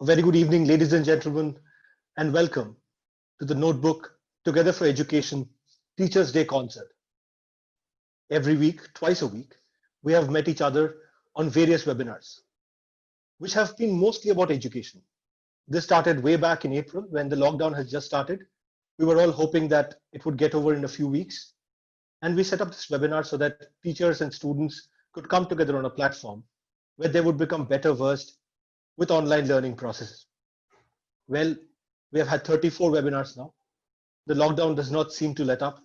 A very good evening, ladies and gentlemen, and welcome to the Notebook Together for Education Teachers' Day concert. Every week, twice a week, we have met each other on various webinars, which have been mostly about education. This started way back in April when the lockdown has just started. We were all hoping that it would get over in a few weeks, and we set up this webinar so that teachers and students could come together on a platform where they would become better versed with online learning processes. Well, we have had 34 webinars now. The lockdown does not seem to let up,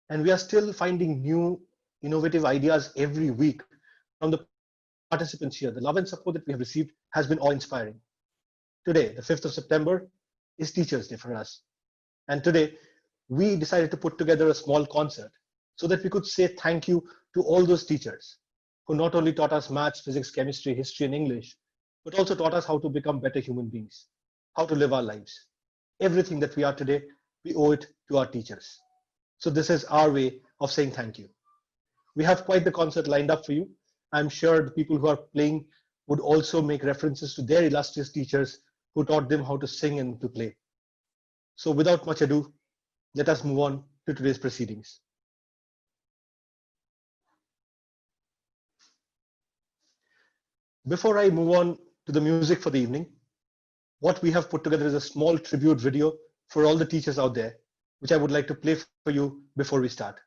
and we are still finding new innovative ideas every week from the participants here. The love and support that we have received has been awe-inspiring. Today, the 5th of September, is Teachers' Day for us. And today, we decided to put together a small concert so that we could say thank you to all those teachers who not only taught us maths, physics, chemistry, history, and English, but also taught us how to become better human beings, how to live our lives. Everything that we are today, we owe it to our teachers. So this is our way of saying thank you. We have quite the concert lined up for you. I'm sure the people who are playing would also make references to their illustrious teachers who taught them how to sing and to play. So without much ado, let us move on to today's proceedings. Before I move on to the music for the evening, what we have put together is a small tribute video for all the teachers out there, which I would like to play for you before we start.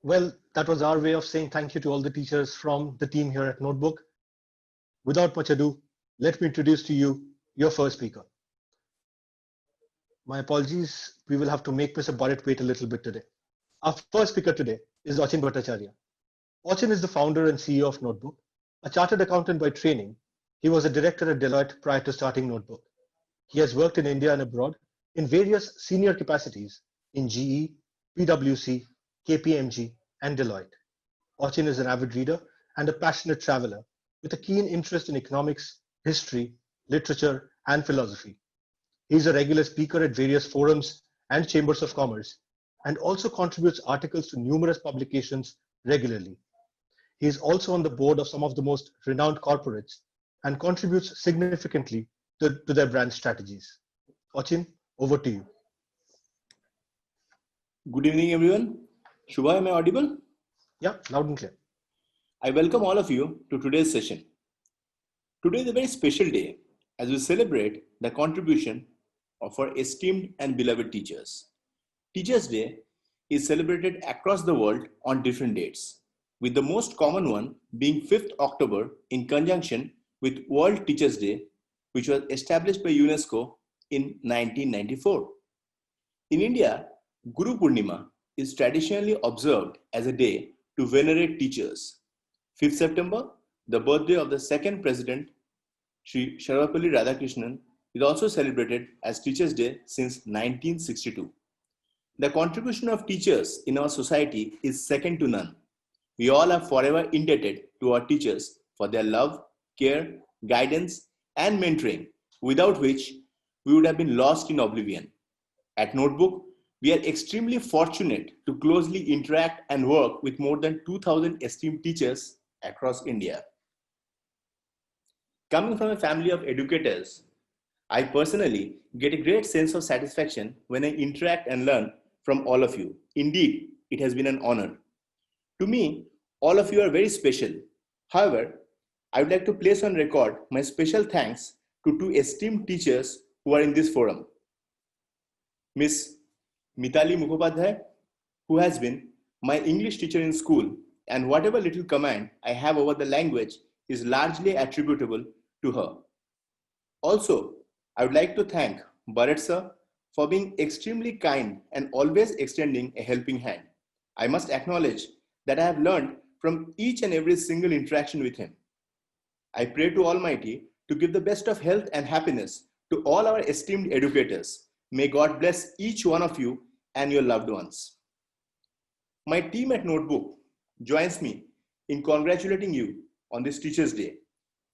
Well, that was our way of saying thank you to all the teachers from the team here at Notebook. Without much ado, let me introduce to you your first speaker. My apologies, we will have to make Mr. Burrett wait a little bit today. Our first speaker today is Achin Bhattacharya. Achin is the founder and CEO of Notebook. A chartered accountant by training, he was a director at Deloitte prior to starting Notebook. He has worked in India and abroad in various senior capacities in GE, PwC, KPMG, and Deloitte. Achin is an avid reader and a passionate traveler with a keen interest in economics, history, literature, and philosophy. He is a regular speaker at various forums and chambers of commerce and also contributes articles to numerous publications regularly. He is also on the board of some of the most renowned corporates and contributes significantly to their brand strategies. Achin, over to you. Good evening, everyone. Shubha, am I audible? Yeah, loud and clear. I welcome all of you to today's session. Today is a very special day as we celebrate the contribution of our esteemed and beloved teachers. Teachers' Day is celebrated across the world on different dates, with the most common one being 5th October in conjunction with World Teachers' Day, which was established by UNESCO in 1994. In India, Guru Purnima is traditionally observed as a day to venerate teachers. 5th September, the birthday of the second president, Sri Sarvepalli Radhakrishnan, is also celebrated as Teachers' Day since 1962. The contribution of teachers in our society is second to none. We all are forever indebted to our teachers for their love, care, guidance, and mentoring, without which we would have been lost in oblivion. At Notebook, we are extremely fortunate to closely interact and work with more than 2,000 esteemed teachers across India. Coming from a family of educators, I personally get a great sense of satisfaction when I interact and learn from all of you. Indeed, it has been an honor. To me, all of you are very special. However, I would like to place on record my special thanks to two esteemed teachers who are in this forum. Miss Mitali Mukhopadhyay, who has been my English teacher in school, and whatever little command I have over the language is largely attributable to her. Also, I would like to thank Bharat sir, for being extremely kind and always extending a helping hand. I must acknowledge that I have learned from each and every single interaction with him. I pray to Almighty to give the best of health and happiness to all our esteemed educators. May God bless each one of you and your loved ones. My team at Notebook joins me in congratulating you on this Teachers' Day.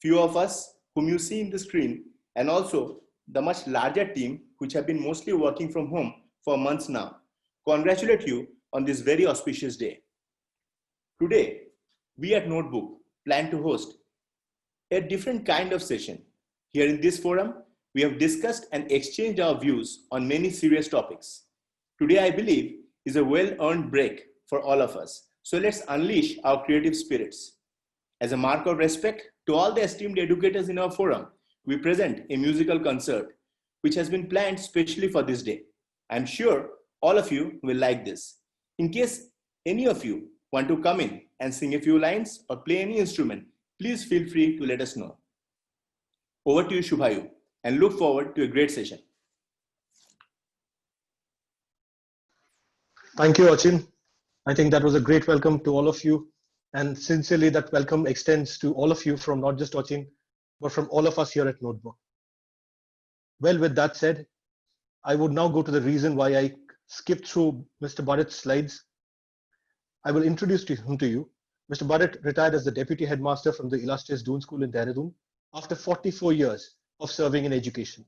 Few of us whom you see in the screen, and also the much larger team which have been mostly working from home for months now, congratulate you on this very auspicious day. Today, we at Notebook plan to host a different kind of session. Here in this forum, we have discussed and exchanged our views on many serious topics. Today, I believe, is a well-earned break for all of us. So let's unleash our creative spirits. As a mark of respect to all the esteemed educators in our forum, we present a musical concert which has been planned specially for this day. I'm sure all of you will like this. In case any of you want to come in and sing a few lines or play any instrument, please feel free to let us know. Over to you, Shubhayu, and look forward to a great session. Thank you, Achin. I think that was a great welcome to all of you. And sincerely, that welcome extends to all of you from not just Achin, but from all of us here at Notebook. Well, with that said, I would now go to the reason why I skipped through Mr. Bharat's slides. I will introduce him to you. Mr. Bharat retired as the Deputy Headmaster from the illustrious Doon School in Dehradun after 44 years of serving in education.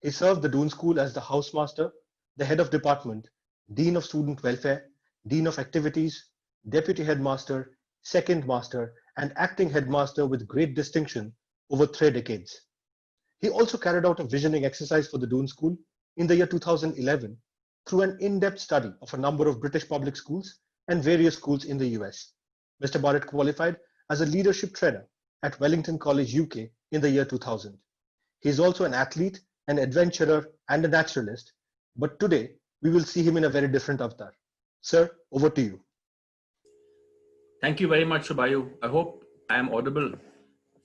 He served the Doon School as the Housemaster, the Head of Department, Dean of Student Welfare, Dean of Activities, Deputy Headmaster, Second Master, and Acting Headmaster with great distinction over 3 decades. He also carried out a visioning exercise for the Doon School in the year 2011 through an in-depth study of a number of British public schools and various schools in the US. Mr. Bharat qualified as a leadership trainer at Wellington College, UK in the year 2000. He is also an athlete, an adventurer, and a naturalist, but today we will see him in a very different avatar. Sir, over to you. Thank you very much, Shubhayu. I hope I am audible.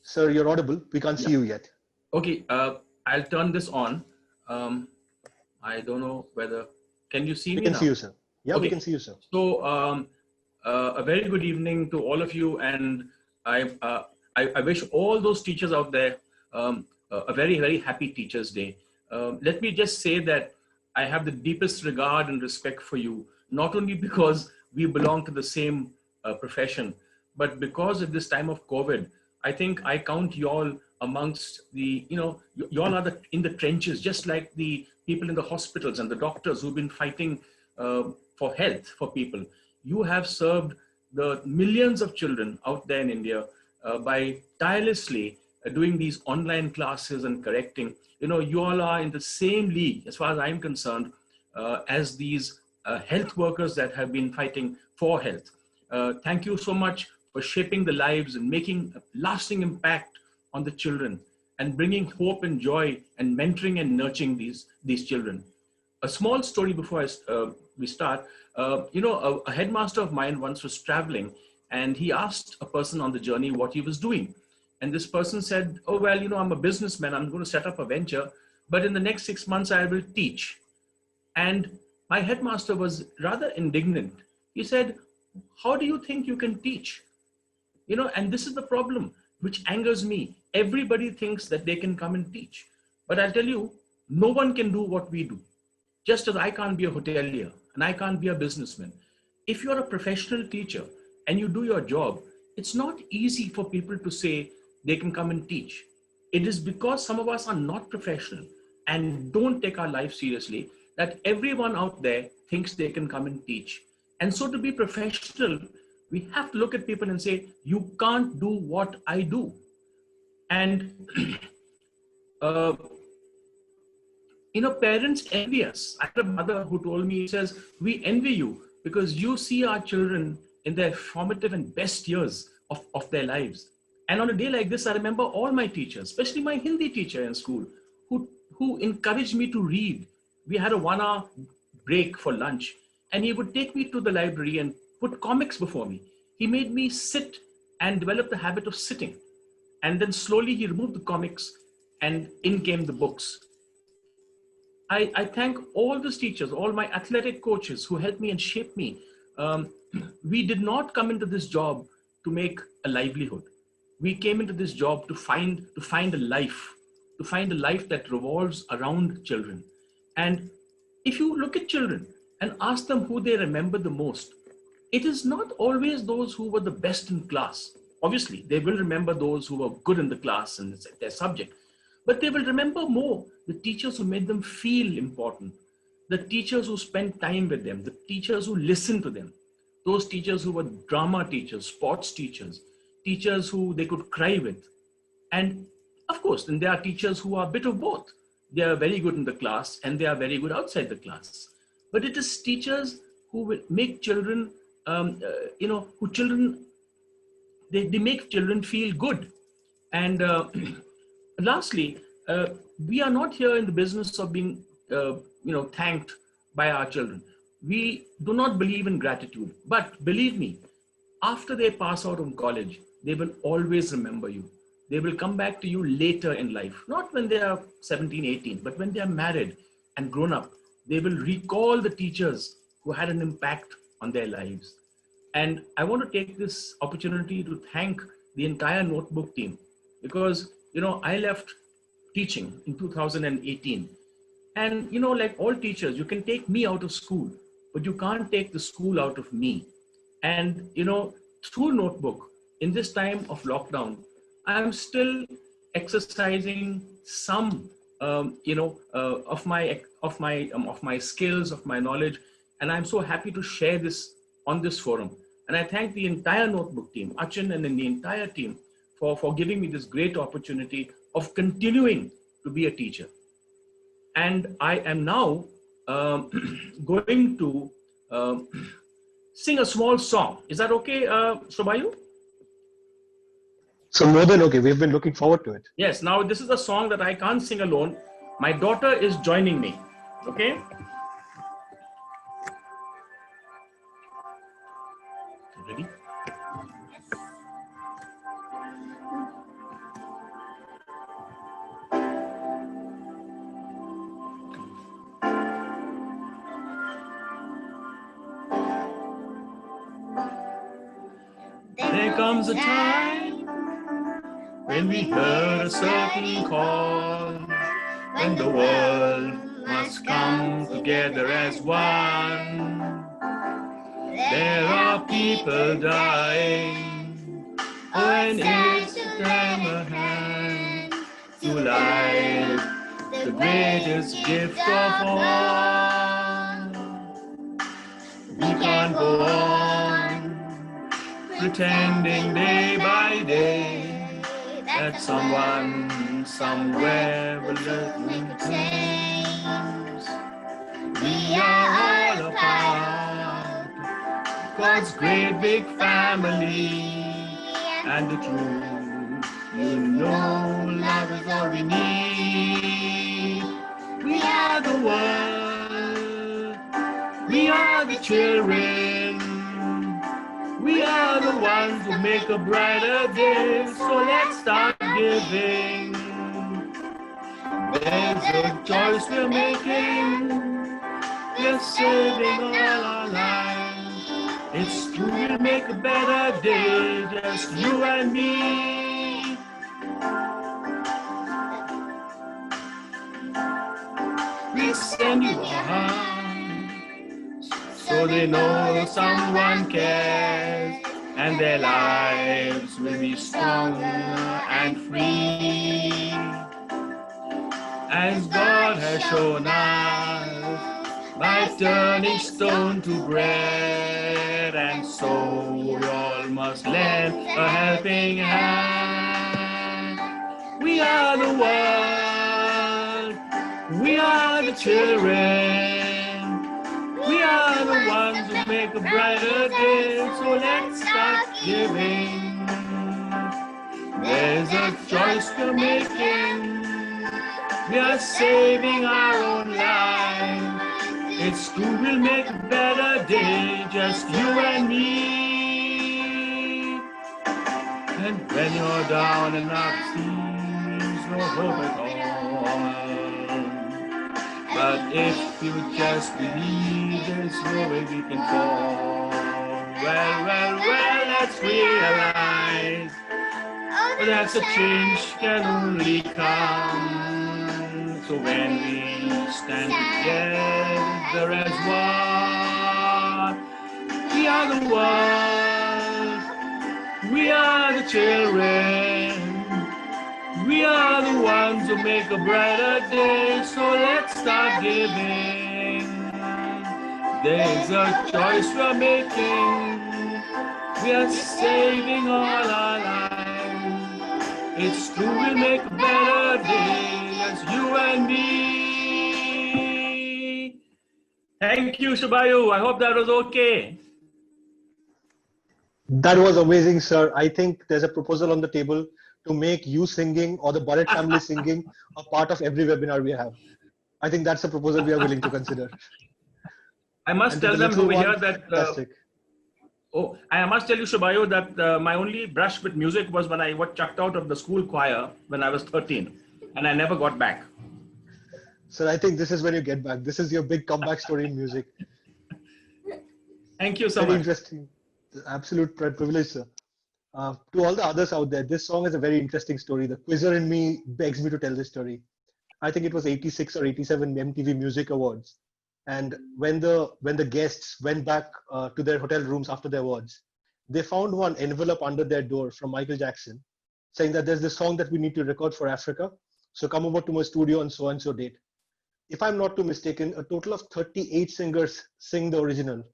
Sir, you're audible. We can't see you yet. Okay, I'll turn this on. I don't know whether, can you see me now? We can see you, sir. Yeah, okay. We can see you, sir. So, a very good evening to all of you, and I wish all those teachers out there a very, very happy Teachers' Day. Let me just say that I have the deepest regard and respect for you, not only because we belong to the same profession, but because at this time of COVID, I think I count you all amongst the, you all are in the trenches, just like the people in the hospitals and the doctors who've been fighting for health for people. You have served the millions of children out there in India by tirelessly doing these online classes and correcting. You all are in the same league, as far as I'm concerned, as these health workers that have been fighting for health. Thank you so much for shaping the lives and making a lasting impact on the children and bringing hope and joy and mentoring and nurturing these children. A small story before we start. A headmaster of mine once was traveling, and he asked a person on the journey what he was doing. And this person said, oh, well, I'm a businessman. I'm going to set up a venture, but in the next 6 months, I will teach. And my headmaster was rather indignant. He said, how do you think you can teach? And this is the problem, which angers me. Everybody thinks that they can come and teach. But I'll tell you, no one can do what we do. Just as I can't be a hotelier and I can't be a businessman. If you're a professional teacher and you do your job, it's not easy for people to say they can come and teach. It is because some of us are not professional and don't take our life seriously that everyone out there thinks they can come and teach. And so to be professional, we have to look at people and say, you can't do what I do. And, parents envy us. I had a mother who told me, he says, we envy you because you see our children in their formative and best years of their lives. And on a day like this, I remember all my teachers, especially my Hindi teacher in school, who encouraged me to read. We had a 1-hour break for lunch, and he would take me to the library and put comics before me. He made me sit and develop the habit of sitting. And then slowly he removed the comics and in came the books. I thank all these teachers, all my athletic coaches who helped me and shaped me. We did not come into this job to make a livelihood. We came into this job to find a life, that revolves around children. And if you look at children and ask them who they remember the most, it is not always those who were the best in class. Obviously, they will remember those who were good in the class and their subject, but they will remember more the teachers who made them feel important, the teachers who spent time with them, the teachers who listened to them, those teachers who were drama teachers, sports teachers, teachers who they could cry with. And of course, then there are teachers who are a bit of both. They are very good in the class and they are very good outside the class. But it is teachers who will make children, they make children feel good. And lastly, we are not here in the business of being, thanked by our children. We do not believe in gratitude, but believe me, after they pass out of college, they will always remember you. They will come back to you later in life, not when they are 17, 18, but when they are married and grown up, they will recall the teachers who had an impact on their lives. And I want to take this opportunity to thank the entire Notebook team, because, I left teaching in 2018. And, like all teachers, you can take me out of school, but you can't take the school out of me. And, through Notebook, in this time of lockdown, I'm still exercising some, of my skills, of my knowledge. And I'm so happy to share this on this forum. And I thank the entire Notebook team, Achin and the entire team for giving me this great opportunity of continuing to be a teacher. And I am now going to sing a small song. Is that okay, Shobayu? So more than okay. We've been looking forward to it. Yes. Now this is a song that I can't sing alone. My daughter is joining me. Okay. Ready? There comes a time when we hear a certain call, when the world must come together as one. There are people dying, when it's to lend a hand to life, the greatest gift of all. We can't go on pretending day by day that someone somewhere will learn to change. We are all a part of God's great big family, and the truth, love is all we need. We are the world, we are the children, we are the ones who make a brighter day. So let's start giving. There's a choice we're making. We're saving all our lives. It's true, we'll make a better day, just you and me. We send you our hearts, so they know someone cares, and their lives will be strong and free, as God has shown us by turning stone to bread. And so we all must lend a helping hand. We are the world, we are the children, we are the ones who make a brighter day. So let's start giving. There's a choice we're making. We are saving our own lives. It's true, we'll make a better day, just you and me. And when you're down and out, seems no hope at all, But if you just believe, there's no way we can fall. Well, let's realize that a change can only come. So when we stand together as one, we are the world, we are the children, we are the ones who make a brighter day. So let's start giving. There's a choice we're making. We are saving all our lives. It's true, we'll make a better day. It's you and me. Thank you, Shubayu. I hope that was okay. That was amazing, sir. I think there's a proposal on the table to make you singing or the Barrett family singing a part of every webinar we have. I think that's a proposal we are willing to consider. I must And to tell the them little over one, here that fantastic. I must tell you, Shubayu, that my only brush with music was when I got chucked out of the school choir when I was 13, and I never got back. Sir, I think this is when you get back. This is your big comeback story in music. Thank you so Very much. interesting. Absolute privilege, sir. To all the others out there, this song is a very interesting story. The quizzer in me begs me to tell this story. I think it was 86 or 87 MTV Music Awards. And when the guests went back to their hotel rooms after the awards, they found one envelope under their door from Michael Jackson saying that there's this song that we need to record for Africa. So come over to my studio on so and so date. If I'm not too mistaken, a total of 38 singers sing the original.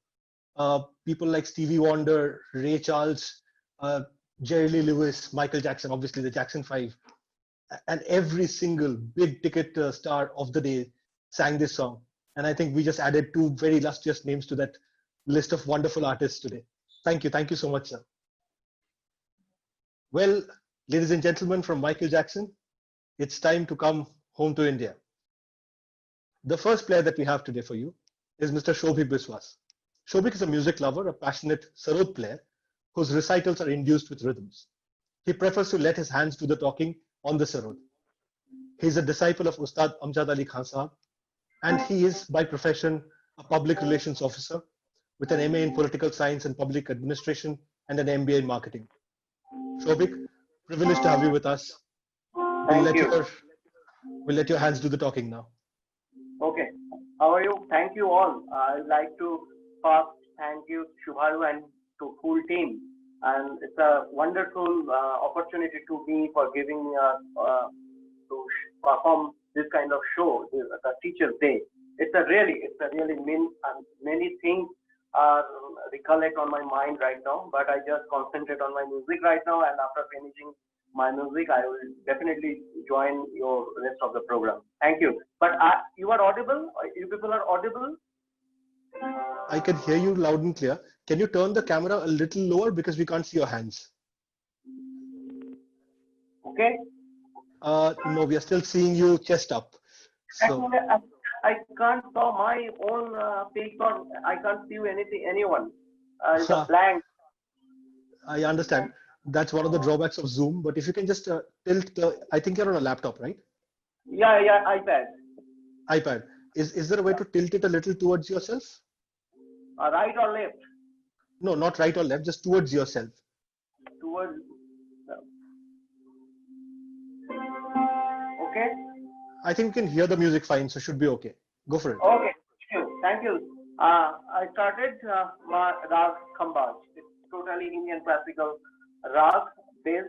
People like Stevie Wonder, Ray Charles, Jerry Lee Lewis, Michael Jackson, obviously the Jackson 5, and every single big ticket star of the day sang this song. And I think we just added two very illustrious names to that list of wonderful artists today. Thank you so much, sir. Well, ladies and gentlemen, from Michael Jackson, it's time to come home to India. The first player that we have today for you is Mr. Shobhik Biswas. Shobhik is a music lover, a passionate sarod player whose recitals are induced with rhythms. He prefers to let his hands do the talking on the sarod. He is a disciple of Ustad Amjad Ali Khan Sahab, and he is by profession a public relations officer with an MA in political science and public administration and an MBA in marketing. Shobhik, privileged to have you with us. Thank you. We'll let your hands do the talking now. Okay. How are you? Thank you all. I'd like to first thank you, Shubhayu, and to full team. And it's a wonderful opportunity to me for giving me to perform this kind of show, the Teacher's Day. It's a really many things are recollect on my mind right now, but I just concentrate on my music right now, and after finishing my music, I will definitely join your rest of the program. Thank you. But you are audible? You people are audible? I can hear you loud and clear. Can you turn the camera a little lower because we can't see your hands? Okay. No, we are still seeing you chest up. So I can't saw my own paper. I can't see anyone. It's a blank. I understand. That's one of the drawbacks of Zoom. But if you can just tilt, I think you're on a laptop, right? Yeah, iPad. iPad. Is there a way to tilt it a little towards yourself? Right or left? No, not right or left, just towards yourself. Towards. Okay. I think we can hear the music fine, so should be okay. Go for it. Okay. Thank you. I started my Rag Khambaj. It's totally Indian classical Rag based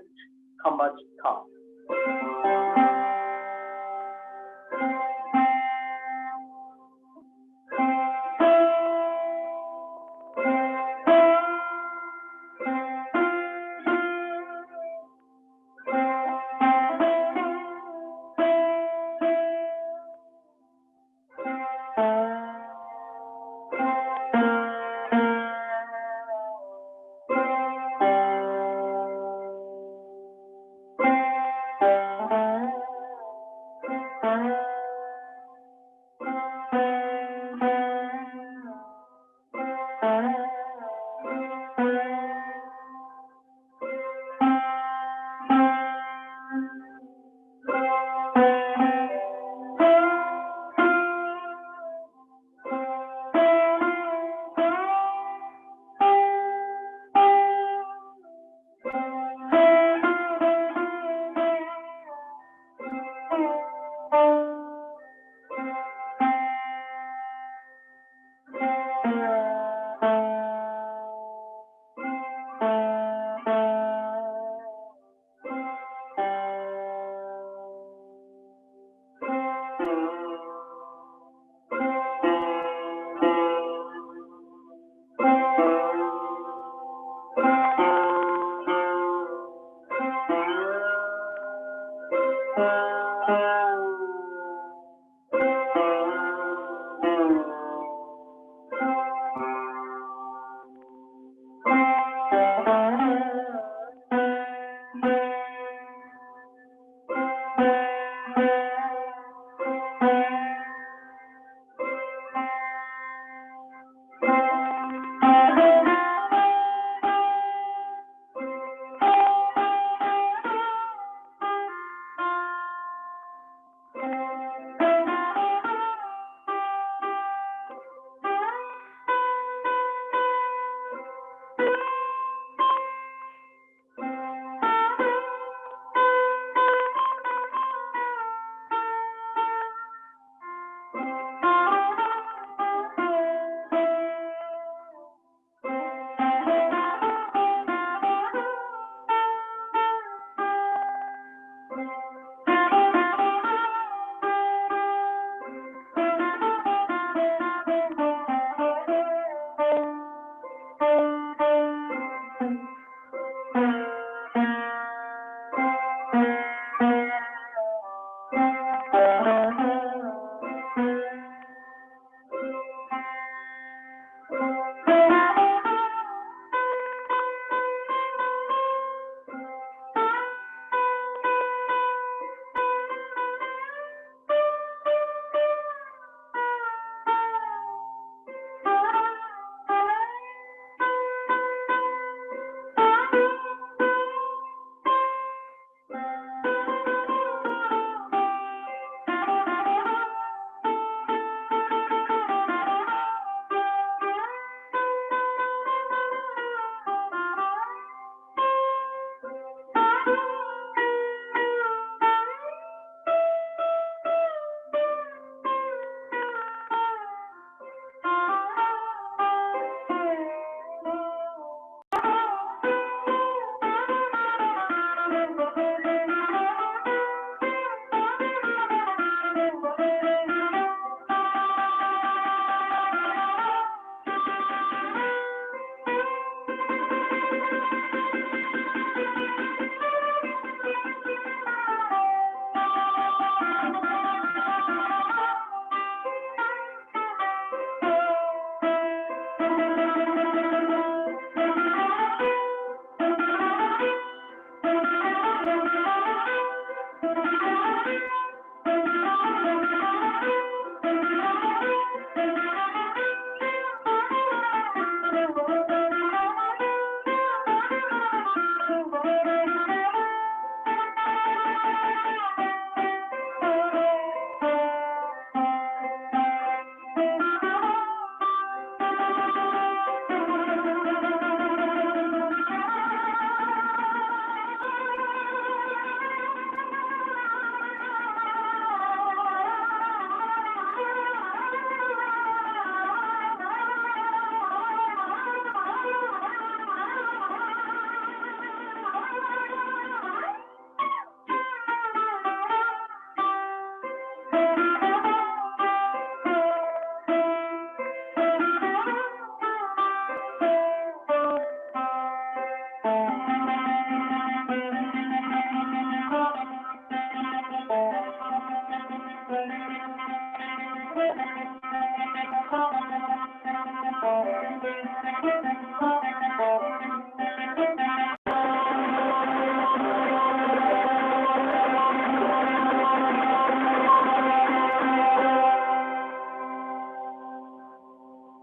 Khambaj Khan.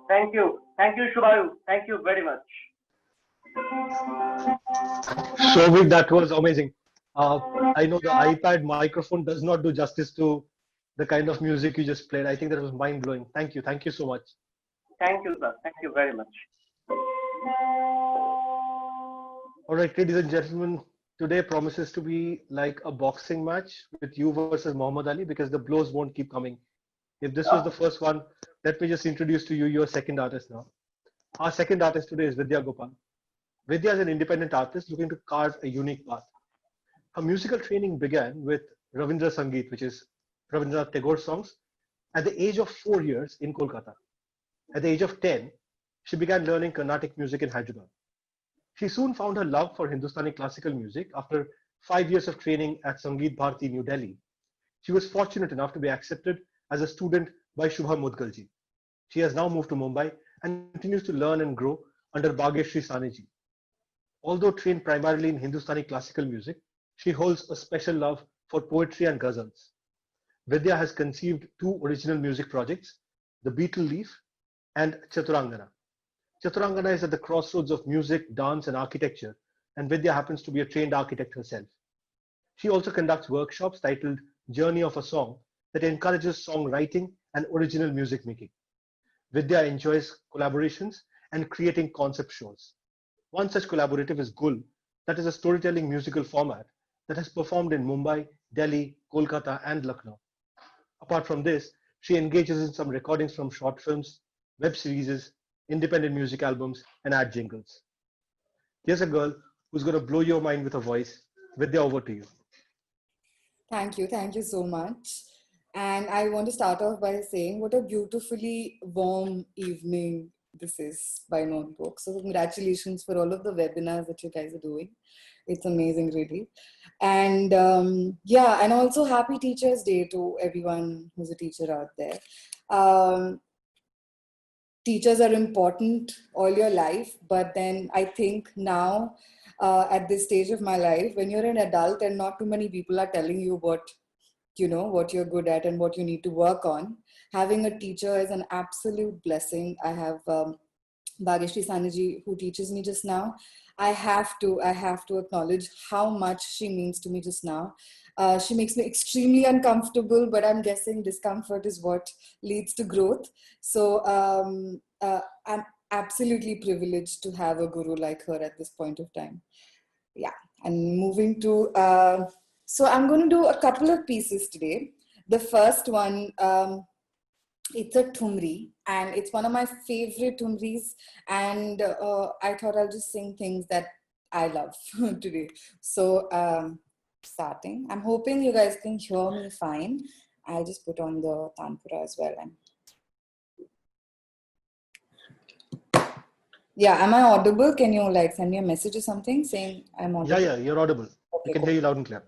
Thank you. Thank you, Shubhayu. Thank you very much. Shobhit, that was amazing. I know the iPad microphone does not do justice to the kind of music you just played. I think that was mind blowing. Thank you. Thank you so much. Thank you, sir. Thank you very much. All right, ladies and gentlemen, today promises to be like a boxing match with you versus Muhammad Ali because the blows won't keep coming. If this was the first one, let me just introduce to you your second artist now. Our second artist today is Vidya Gopal. Vidya is an independent artist looking to carve a unique path. Her musical training began with Ravindra Sangeet, which is Rabindranath Tagore songs, at the age of 4 years in Kolkata. At the age of 10, she began learning Carnatic music in Hyderabad. She soon found her love for Hindustani classical music after 5 years of training at Sangeet Bharati, New Delhi. She was fortunate enough to be accepted as a student by Shubha Mudgalji. She has now moved to Mumbai and continues to learn and grow under Bhageshri Saneji. Although trained primarily in Hindustani classical music, she holds a special love for poetry and ghazals. Vidya has conceived 2 original music projects, The Beetle Leaf and Chaturangana. Chaturangana is at the crossroads of music, dance, and architecture, and Vidya happens to be a trained architect herself. She also conducts workshops titled Journey of a Song that encourages songwriting and original music making. Vidya enjoys collaborations and creating concept shows. One such collaborative is Gul, that is a storytelling musical format that has performed in Mumbai, Delhi, Kolkata, and Lucknow. Apart from this, she engages in some recordings from short films, web series, independent music albums, and ad jingles. Here's a girl who's going to blow your mind with her voice. Vidya, over to you. Thank you so much. And I want to start off by saying what a beautifully warm evening this is by Notebook. So congratulations for all of the webinars that you guys are doing. It's amazing, really. And yeah, and also happy Teachers Day to everyone who's a teacher out there. Teachers are important all your life, but then I think now at this stage of my life, when you're an adult and not too many people are telling you what you're good at and what you need to work on, having a teacher is an absolute blessing. I have Bhageshri Saneji who teaches me just now. I have to acknowledge how much she means to me just now. She makes me extremely uncomfortable, but I'm guessing discomfort is what leads to growth. So I'm absolutely privileged to have a guru like her at this point of time. Yeah, and moving to, so I'm going to do a couple of pieces today. The first one, it's a Thumri, and it's one of my favorite Thumris, and I thought I'll just sing things that I love today. So starting, I'm hoping you guys can hear me fine. I'll just put on the Tanpura as well. Yeah, am I audible? Can you like send me a message or something saying I'm audible? Yeah, you're audible. Okay, we can cool. hear you loud and clear.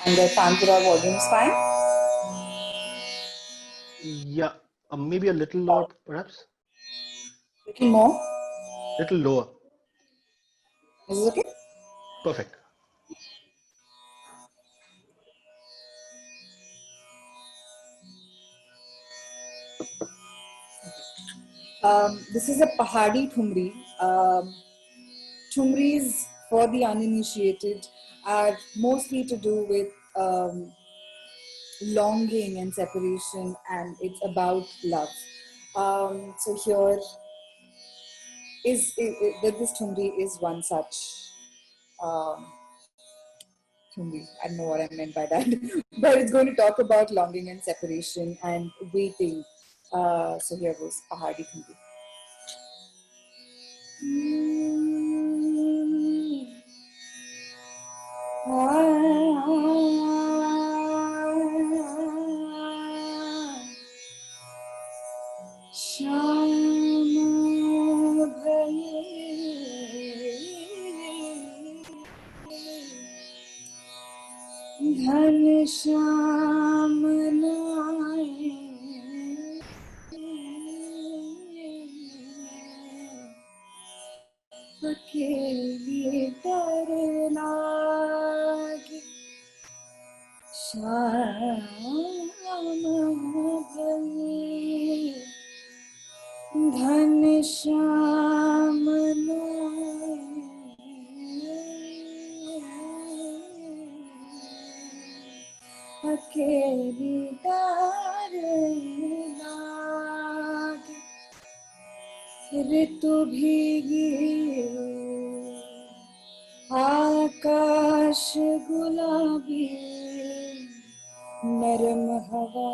And the Tanpura volume is fine? Yeah, maybe a little lower, perhaps. Little more? Little lower. Is it okay? Perfect. This is a Pahadi Thumri. Thumris, for the uninitiated, are mostly to do with longing and separation, and it's about love. So here is this Thumri is one such Thumri. I don't know what I meant by that, but it's going to talk about longing and separation and waiting. So here goes Pahadi Thumri. घन श्याम अकेली डर लागे, शाम भई घन श्याम अकेली डर लागे, ऋतु भीगी आकाश गुलाबी, नरम हवा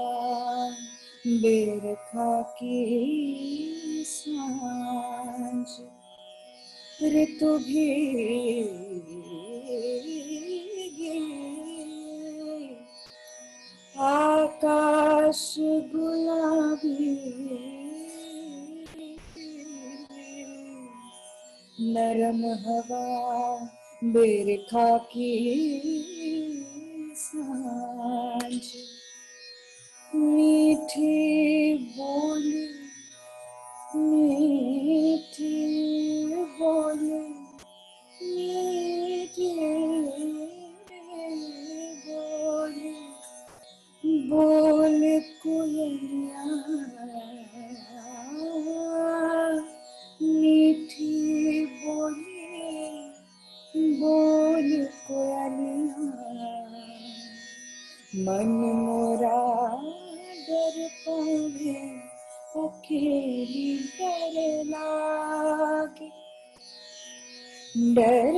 बेरखा की सांझ, ऋतु भीगी आकाश गुलाबी, नरम हवा बेरखा की सांझ, मीठी बोली, मीठी बोली, मीठी बोली, बोल कोयलिया, मीठी बोली, बोल कोयलिया, मन मोरा डर पावे, अकेली डर लागे, डर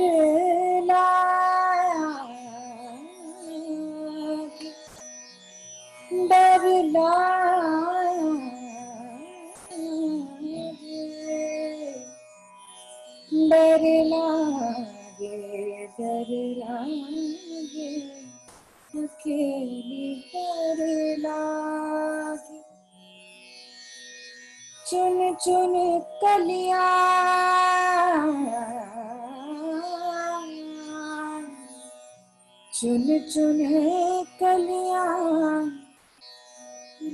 लागे, डर लागे, डर लागे, डर लागे, अकेली डर लागे, चुन चुन कलियां, चुन चुन कलियां,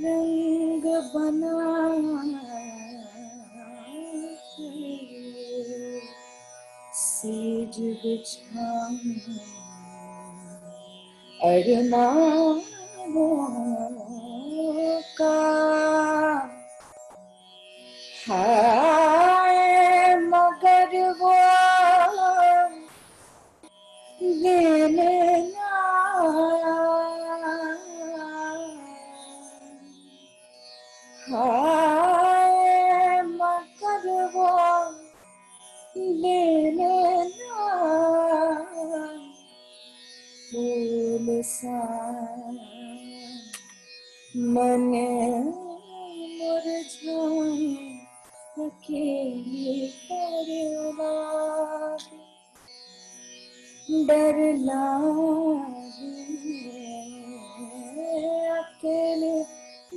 रंग बनाते, सेज बिछाऊं अरमानों का, हाय मगर वो देने ना आया, हाय मगर वो देने ना आया, फूल सा मन मुरझाए, अकेली डर लागे, अकेले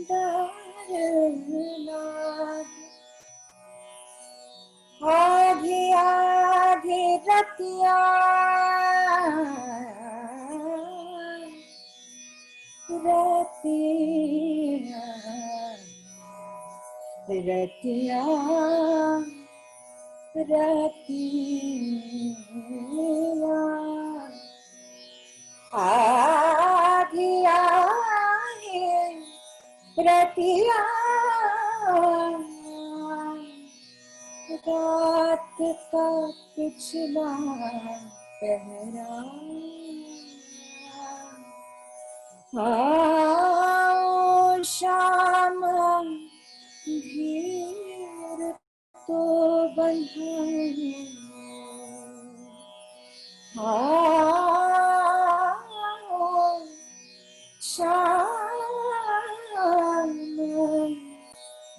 डर लागे, आधी आधी रतिया, रतिया, रतिया, रतिया, आधी आधी रतिया, रात का पिछला पहरा, आओ शाम धीर तो बंधाए, आओ शाम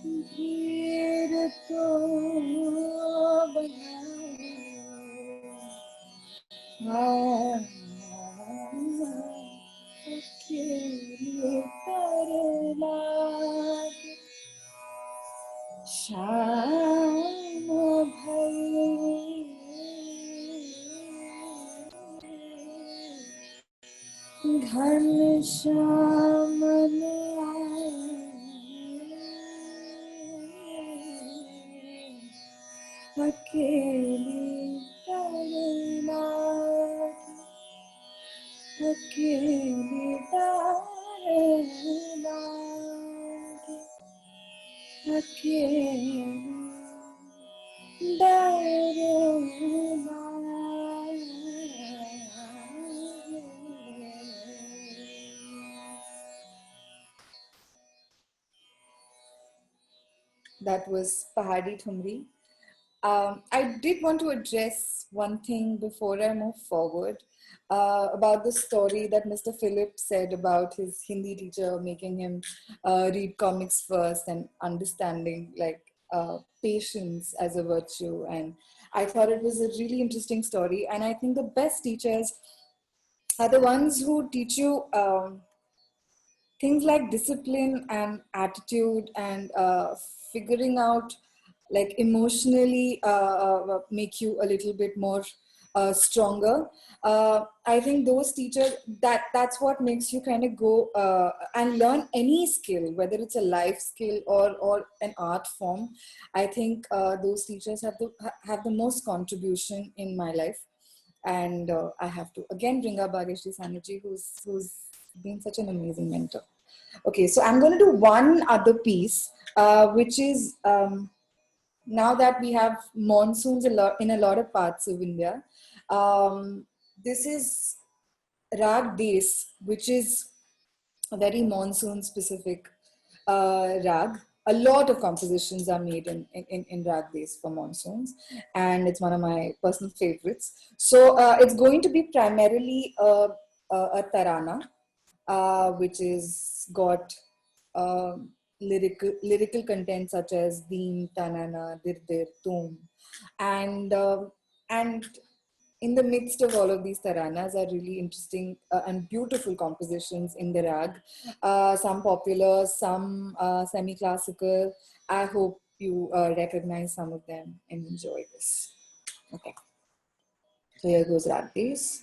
धीर तो बंधाए, अकेले डर लागे, शाम भई घन श्याम आए, अकेली अकेली That was Pahadi Thumri. I did want to address one thing before I move forward about the story that Mr. Philip said about his Hindi teacher making him read comics first and understanding like patience as a virtue. And I thought it was a really interesting story. And I think the best teachers are the ones who teach you things like discipline and attitude and figuring out like emotionally make you a little bit more stronger. I think those teachers, that's what makes you kind of go and learn any skill, whether it's a life skill or an art form. I think those teachers have the most contribution in my life. And I have to again bring up Bhageshri Sanerjee, who's been such an amazing mentor. Okay, so I'm going to do one other piece, which is now that we have monsoons in a lot of parts of India. This is Rag Des, which is a very monsoon specific rag. A lot of compositions are made in Rag Des for monsoons, and it's one of my personal favorites. So it's going to be primarily a tarana, which is got lyrical content such as Deen, Tanana, Dirdir, Tum, and in the midst of all of these taranas are really interesting and beautiful compositions in the rag. Some popular, some semi-classical. I hope you recognize some of them and enjoy this. Okay, so here goes Rag Des.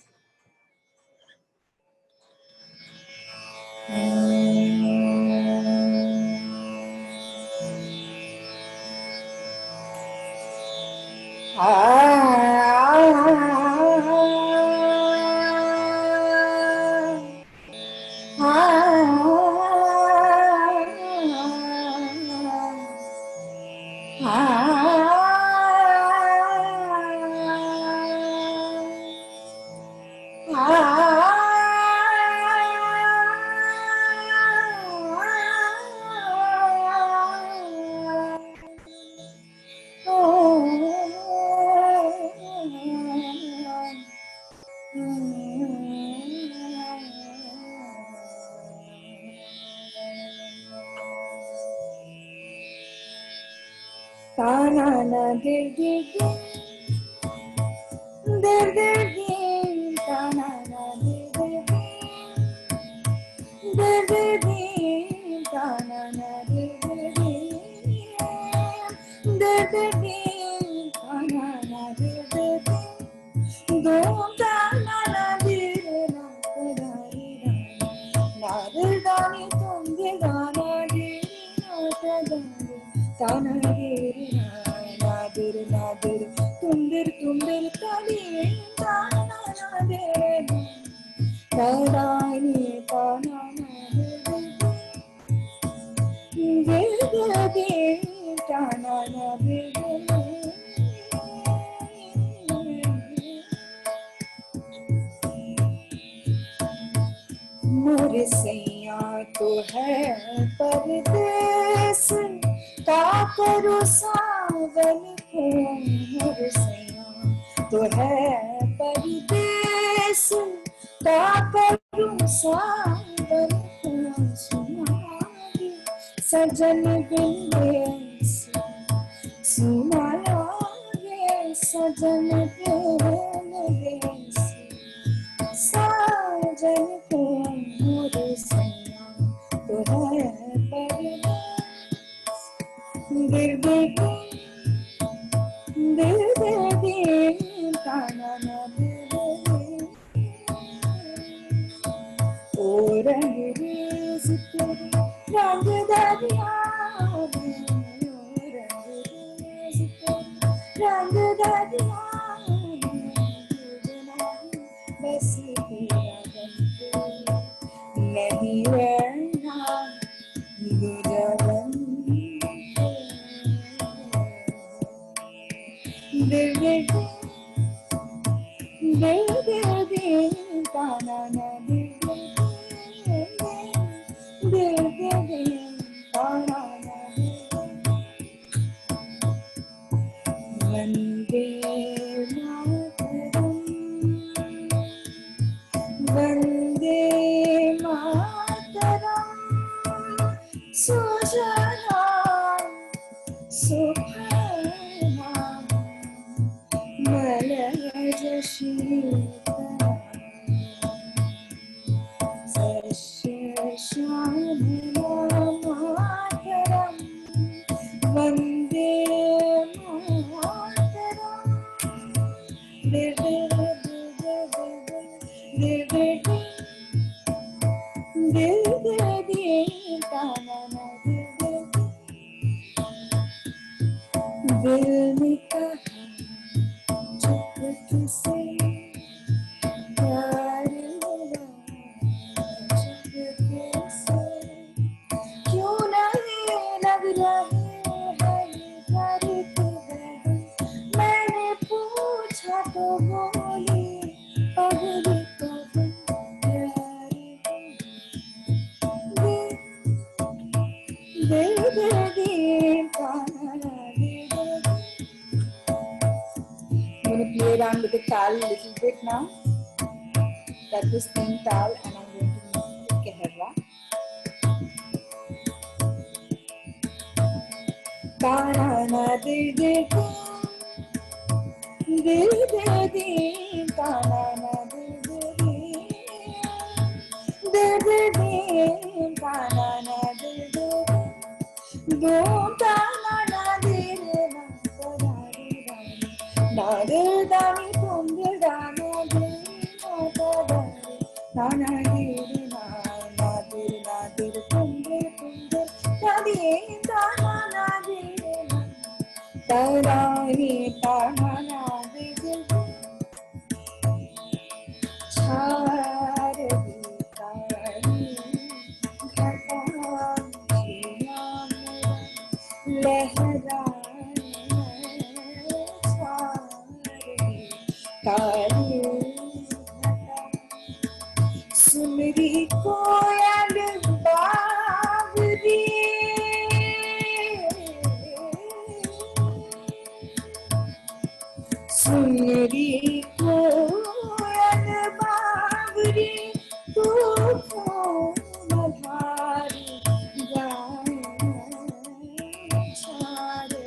मोरे सैया तो है परदेस का करो सावन को मोरे सैया तो है परदेस का करो सावन को सुनागे सजन बिंदेस सुनागे सजन बिंदेस साजन को मोरे सैया तो है परदेस दिल दिल दिल दिल ताना ना दिल ओ रंग रेज तेरे रंग दरिया रंग रेज तेरे रंग दरिया With the tal a little bit now. That was thin tal, and I'm going to move to Keherra. Tarana dil dil dil dil dil tarana dil dil dil dil dil tarana dil dil dil tarana dil na dil dami pum dil dana dil na na dil na dil pum dil na dil na dil tarani tarana dil char tarani ghatan chiyam lehra Sunri koyal baagri Sunri koyal baagri tu madhari gaye chare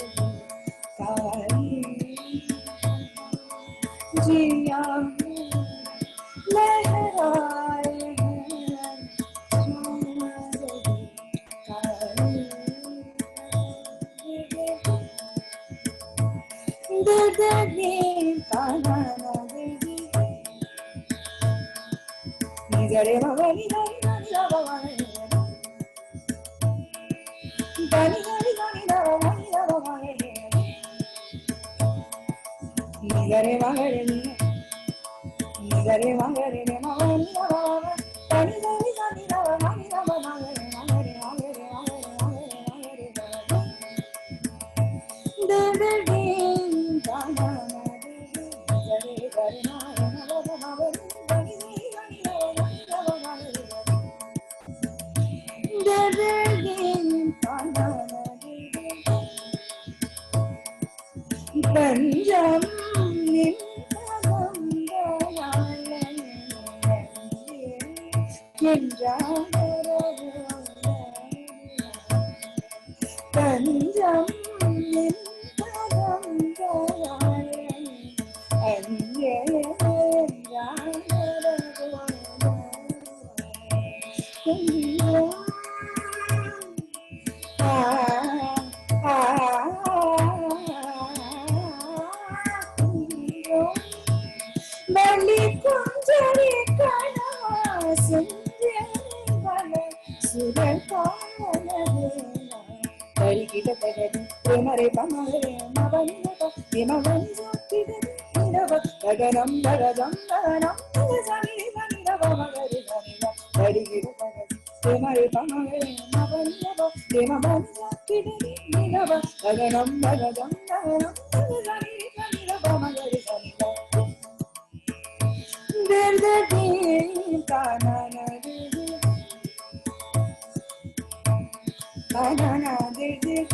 kari jiya lehraye Panjam dir dir dir ta na na dir dir ta na na dir dir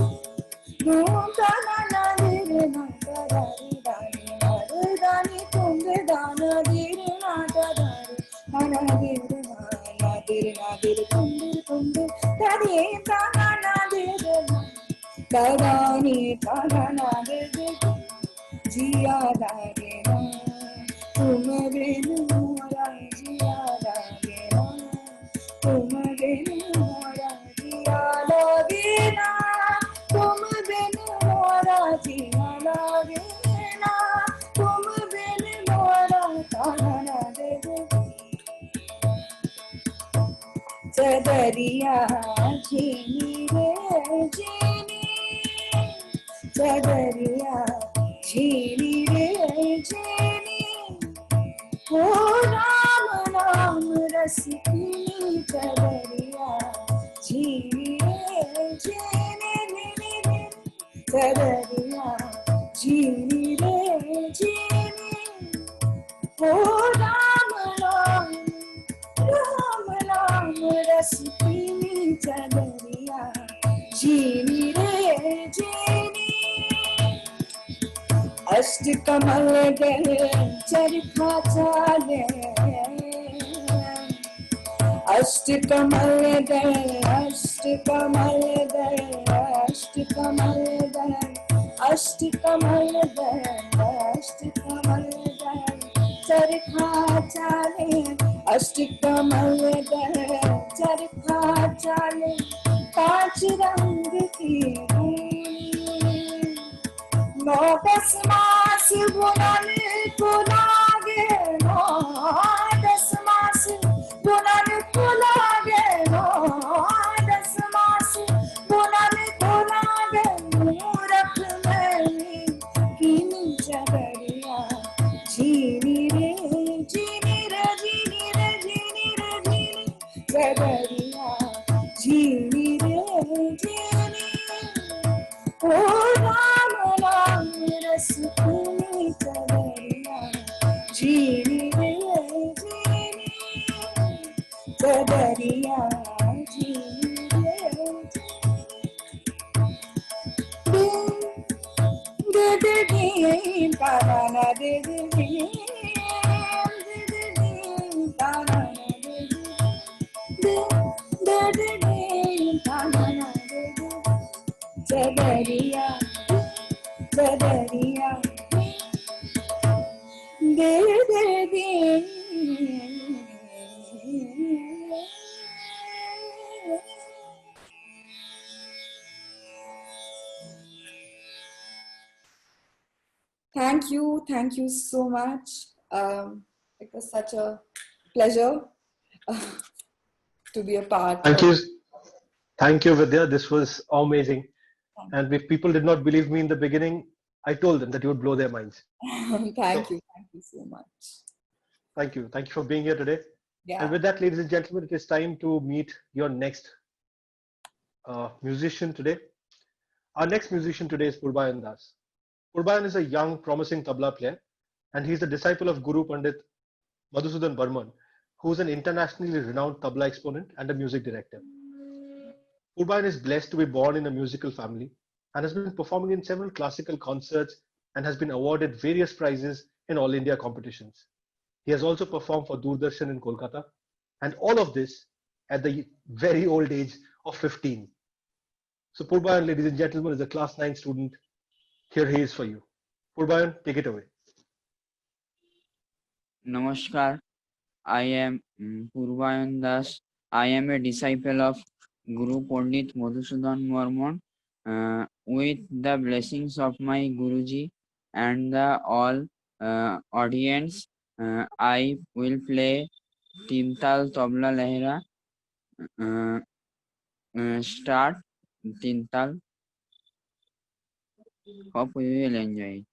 no ta na na dir na ta da ri da ni na ri da ni tum dir da na dir na ta da ri na na dir na dir tum dir ta di ta na dir na ta da ni ta na dir dir जिया लागे ना तुम बिन मोरा जिया लागे ना तुम बिन मोरा जिया लागे ना तुम बिन मोरा जिया लागे ना तुम बिन मोरा ताना दे दे चदरिया झीनी रे झीनी चदरिया झीनी रे झीनी ओ राम राम रसिकनी चदरिया झीनी रे झीनी नी नी चदरिया झीनी रे झीनी ओ राम राम राम राम रसिकनी चदरिया झीनी रे झीनी अष्टकमल दल चरखा चाले अष्टकमल दल अष्टकमल दल अष्टकमल दल अष्टकमल दल अष्टकमल दल चरखा चाले अष्टकमल दल चरखा चाले पांच रंग की नौ दस मास बुनन को लागे नौ दस मास बुनन को लागे नौ दस मास बुनन को लागे मूरख मैली कीनी चदरिया झीनी रे झीनी रे झीनी रे झीनी रे झीनी चदरिया झीनी रे झीनी ओ राम राम रसिकनी चदरिया झीनी रे झीनी चदरिया झीनी रे दे दे दे ता ना दे दे दे ता ना दे दे दे दे ता ना दे दे चदरिया चदरिया दे दे दे Thank you so much. It was such a pleasure to be a part Thank of. you. Thank you, Vidya. This was amazing. And if people did not believe me in the beginning, I told them that you would blow their minds. Thank you so much. Thank you. Thank you for being here today. Yeah. And with that, ladies and gentlemen, it is time to meet your next musician today. Our next musician today is Purbayan Das. Purbayan is a young, promising tabla player, and he's the disciple of Guru Pandit Madhusudan Burman, who is an internationally renowned tabla exponent and a music director. Purbayan is blessed to be born in a musical family and has been performing in several classical concerts and has been awarded various prizes in all India competitions. He has also performed for Doordarshan in Kolkata, and all of this at the very old age of 15. So Purbayan, ladies and gentlemen, is a class 9 student. Here he is for you. Purbayan, take it away. Namaskar, I am Purbayan Das. I am a disciple of Guru Pandit Madhusudan Varman. With the blessings of my Guruji and the all audience, I will play Tintal Tabla Lehra. Start Tintal. Hope you will enjoy.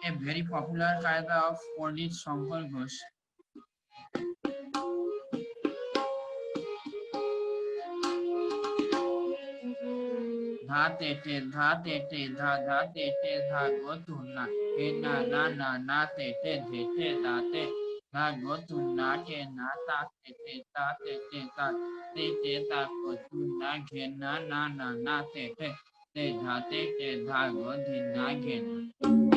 a very popular qaida of Pandit Shankar Ghosh. Dha te te dha te te dha dha te te dha go tu na ke na na na na te te the te da te dha go tu na ke na ta te te ta te te ta te te ta go tu na ke na na na na te te dha te te dha go dhi na ke na.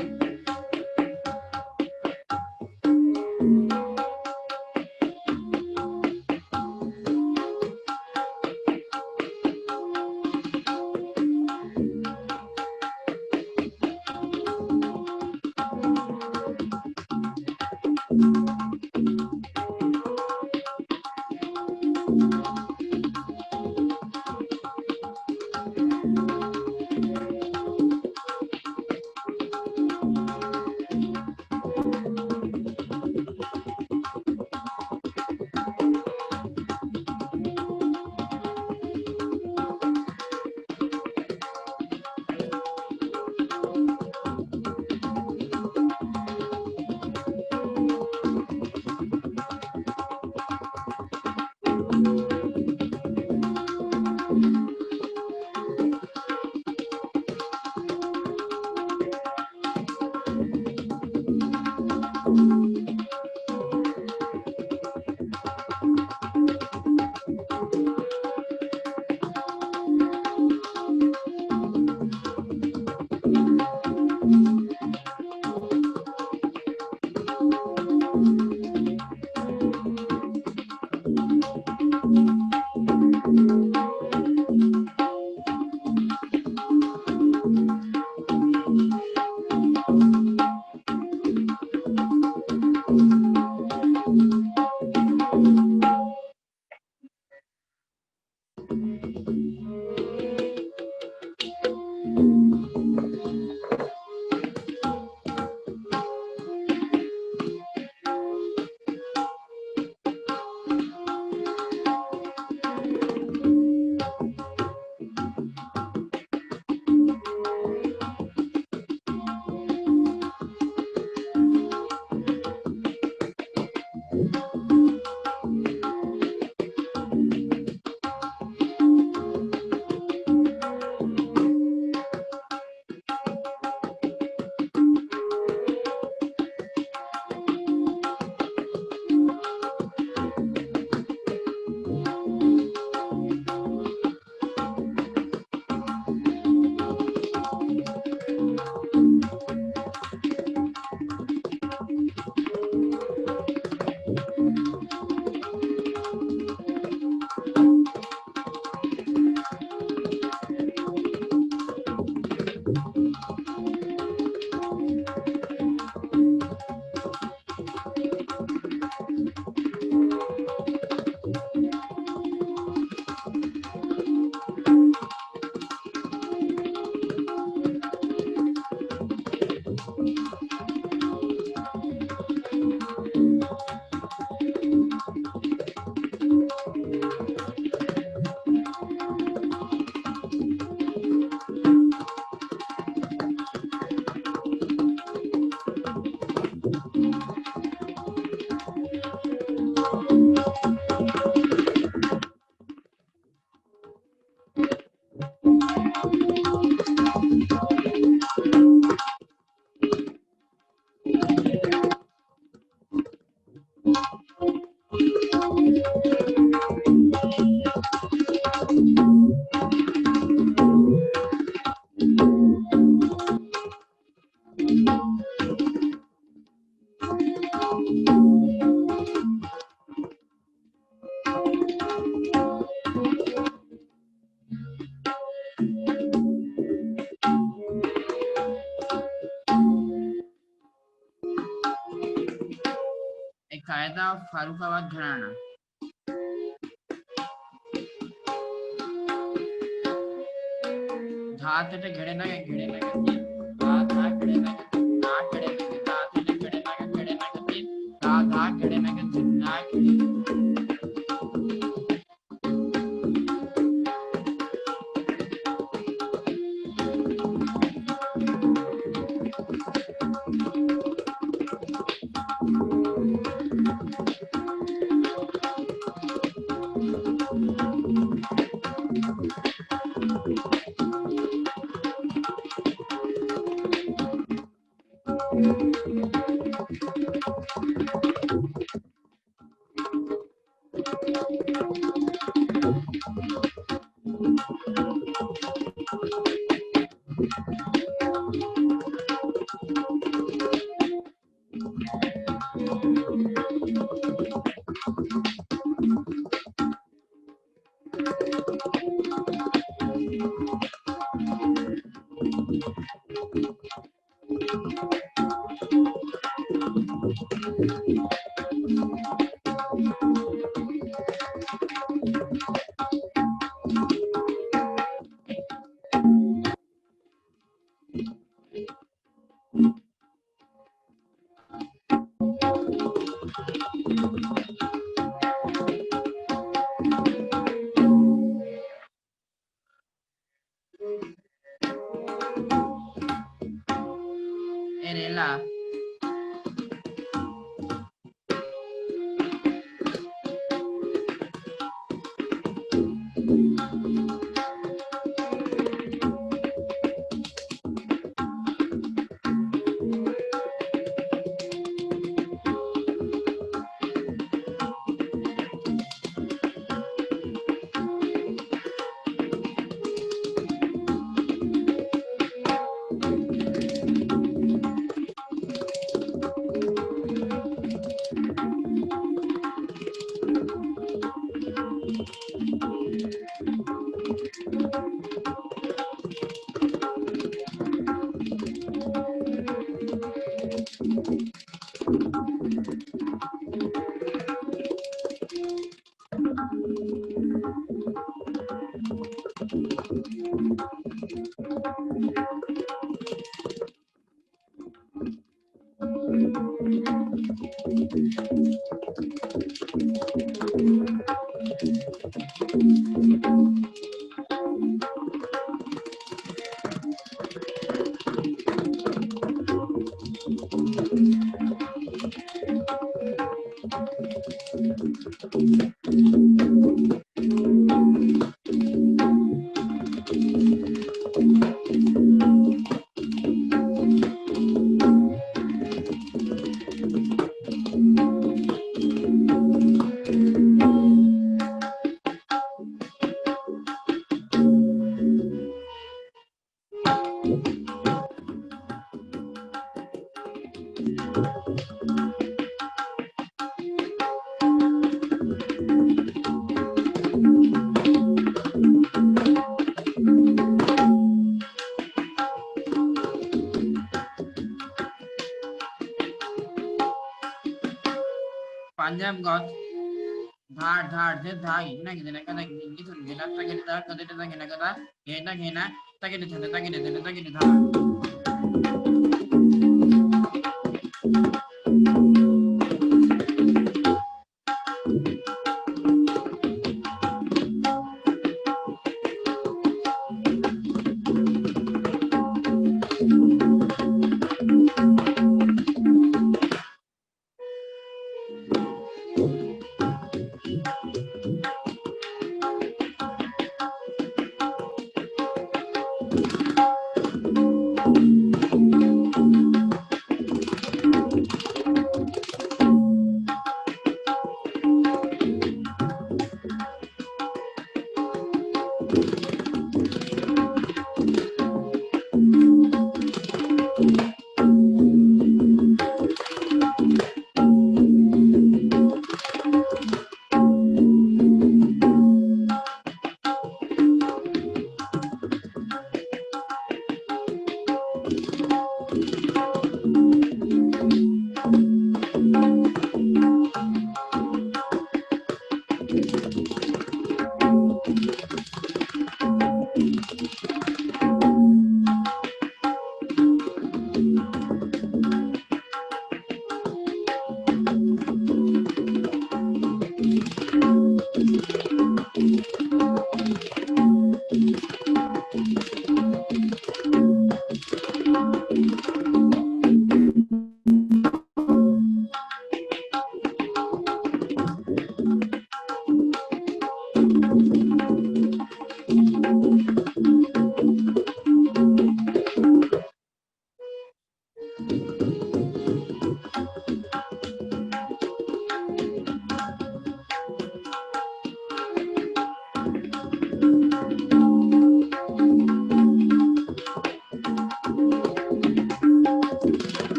कायदा फारुखाबाद घराना धात घड़े ना घड़े ना धात ना घड़े ना ना घड़े ना धात घड़े ना घड़े ना धात घड़े ना ना घड़े Erela. Panjab got धाड जे धा हिना गिना कदा गिंगी थुन गिना तगे दा कदे दा गिना कदा घेना घेना तगे धन तगे धा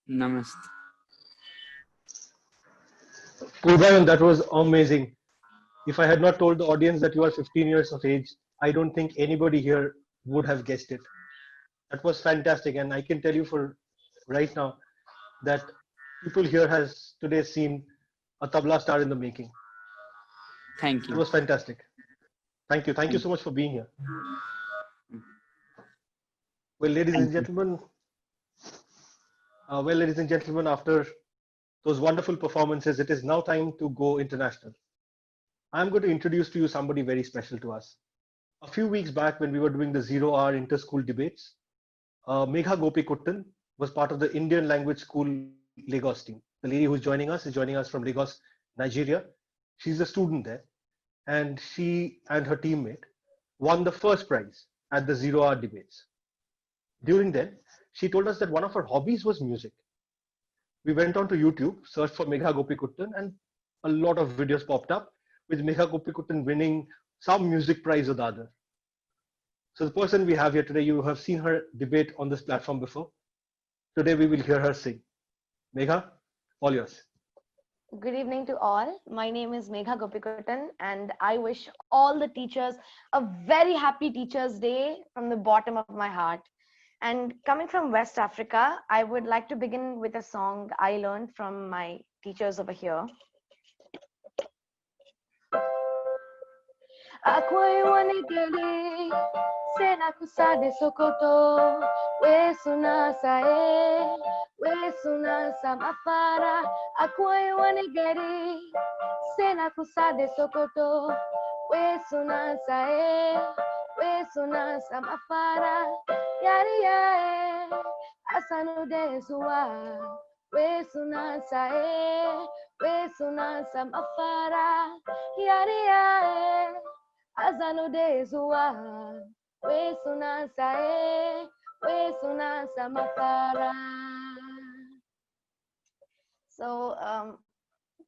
Namaste. Purvayan, that was amazing. If I had not told the audience that you are 15 years of age, I don't think anybody here would have guessed it. That was fantastic, and I can tell you for right now that people here has today seen a tabla star in the making. Thank It you. was fantastic. Thank you. Thank you Thank so much for being here. you. Well, ladies and Thank you. gentlemen, after those wonderful performances, it is now time to go international. I'm going to introduce to you somebody very special to us. A few weeks back, when we were doing the Zero Hour Inter-School debates, Megha Gopikuttan was part of the Indian Language School Lagos team. The lady who's joining us is joining us from Lagos, Nigeria. She's a student there, and she and her teammate won the first prize at the Zero Hour debates. During then, she told us that one of her hobbies was music. We went on to YouTube, searched for Megha Gopikuttan, and a lot of videos popped up with Megha Gopikuttan winning some music prize or the other. So the person we have here today, you have seen her debate on this platform before. Today we will hear her sing. Megha, all yours. Good evening to all. My name is Megha Gopikuttan, and I wish all the teachers a very happy Teachers' Day from the bottom of my heart. And coming from West Africa, I would like to begin with a song I learned from my teachers over here. Sena kusade sokoto, we sunasa we sunasa mapara, akwai wanigeri. Sena kusade sokoto, we sunasa we sunasa mapara, yari yae, asanu desua, we sunasa we sunasa mapara, yari yae, asanu desua. We sunasa mapara. So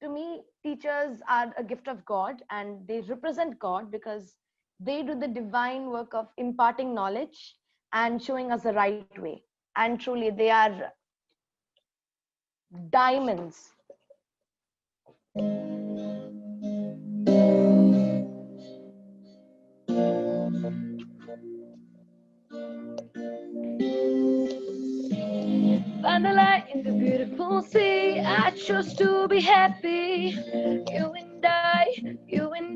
to me, teachers are a gift of God, and they represent God because they do the divine work of imparting knowledge and showing us the right way. And truly, they are diamonds. Find the light in the beautiful sea. I chose to be happy. You and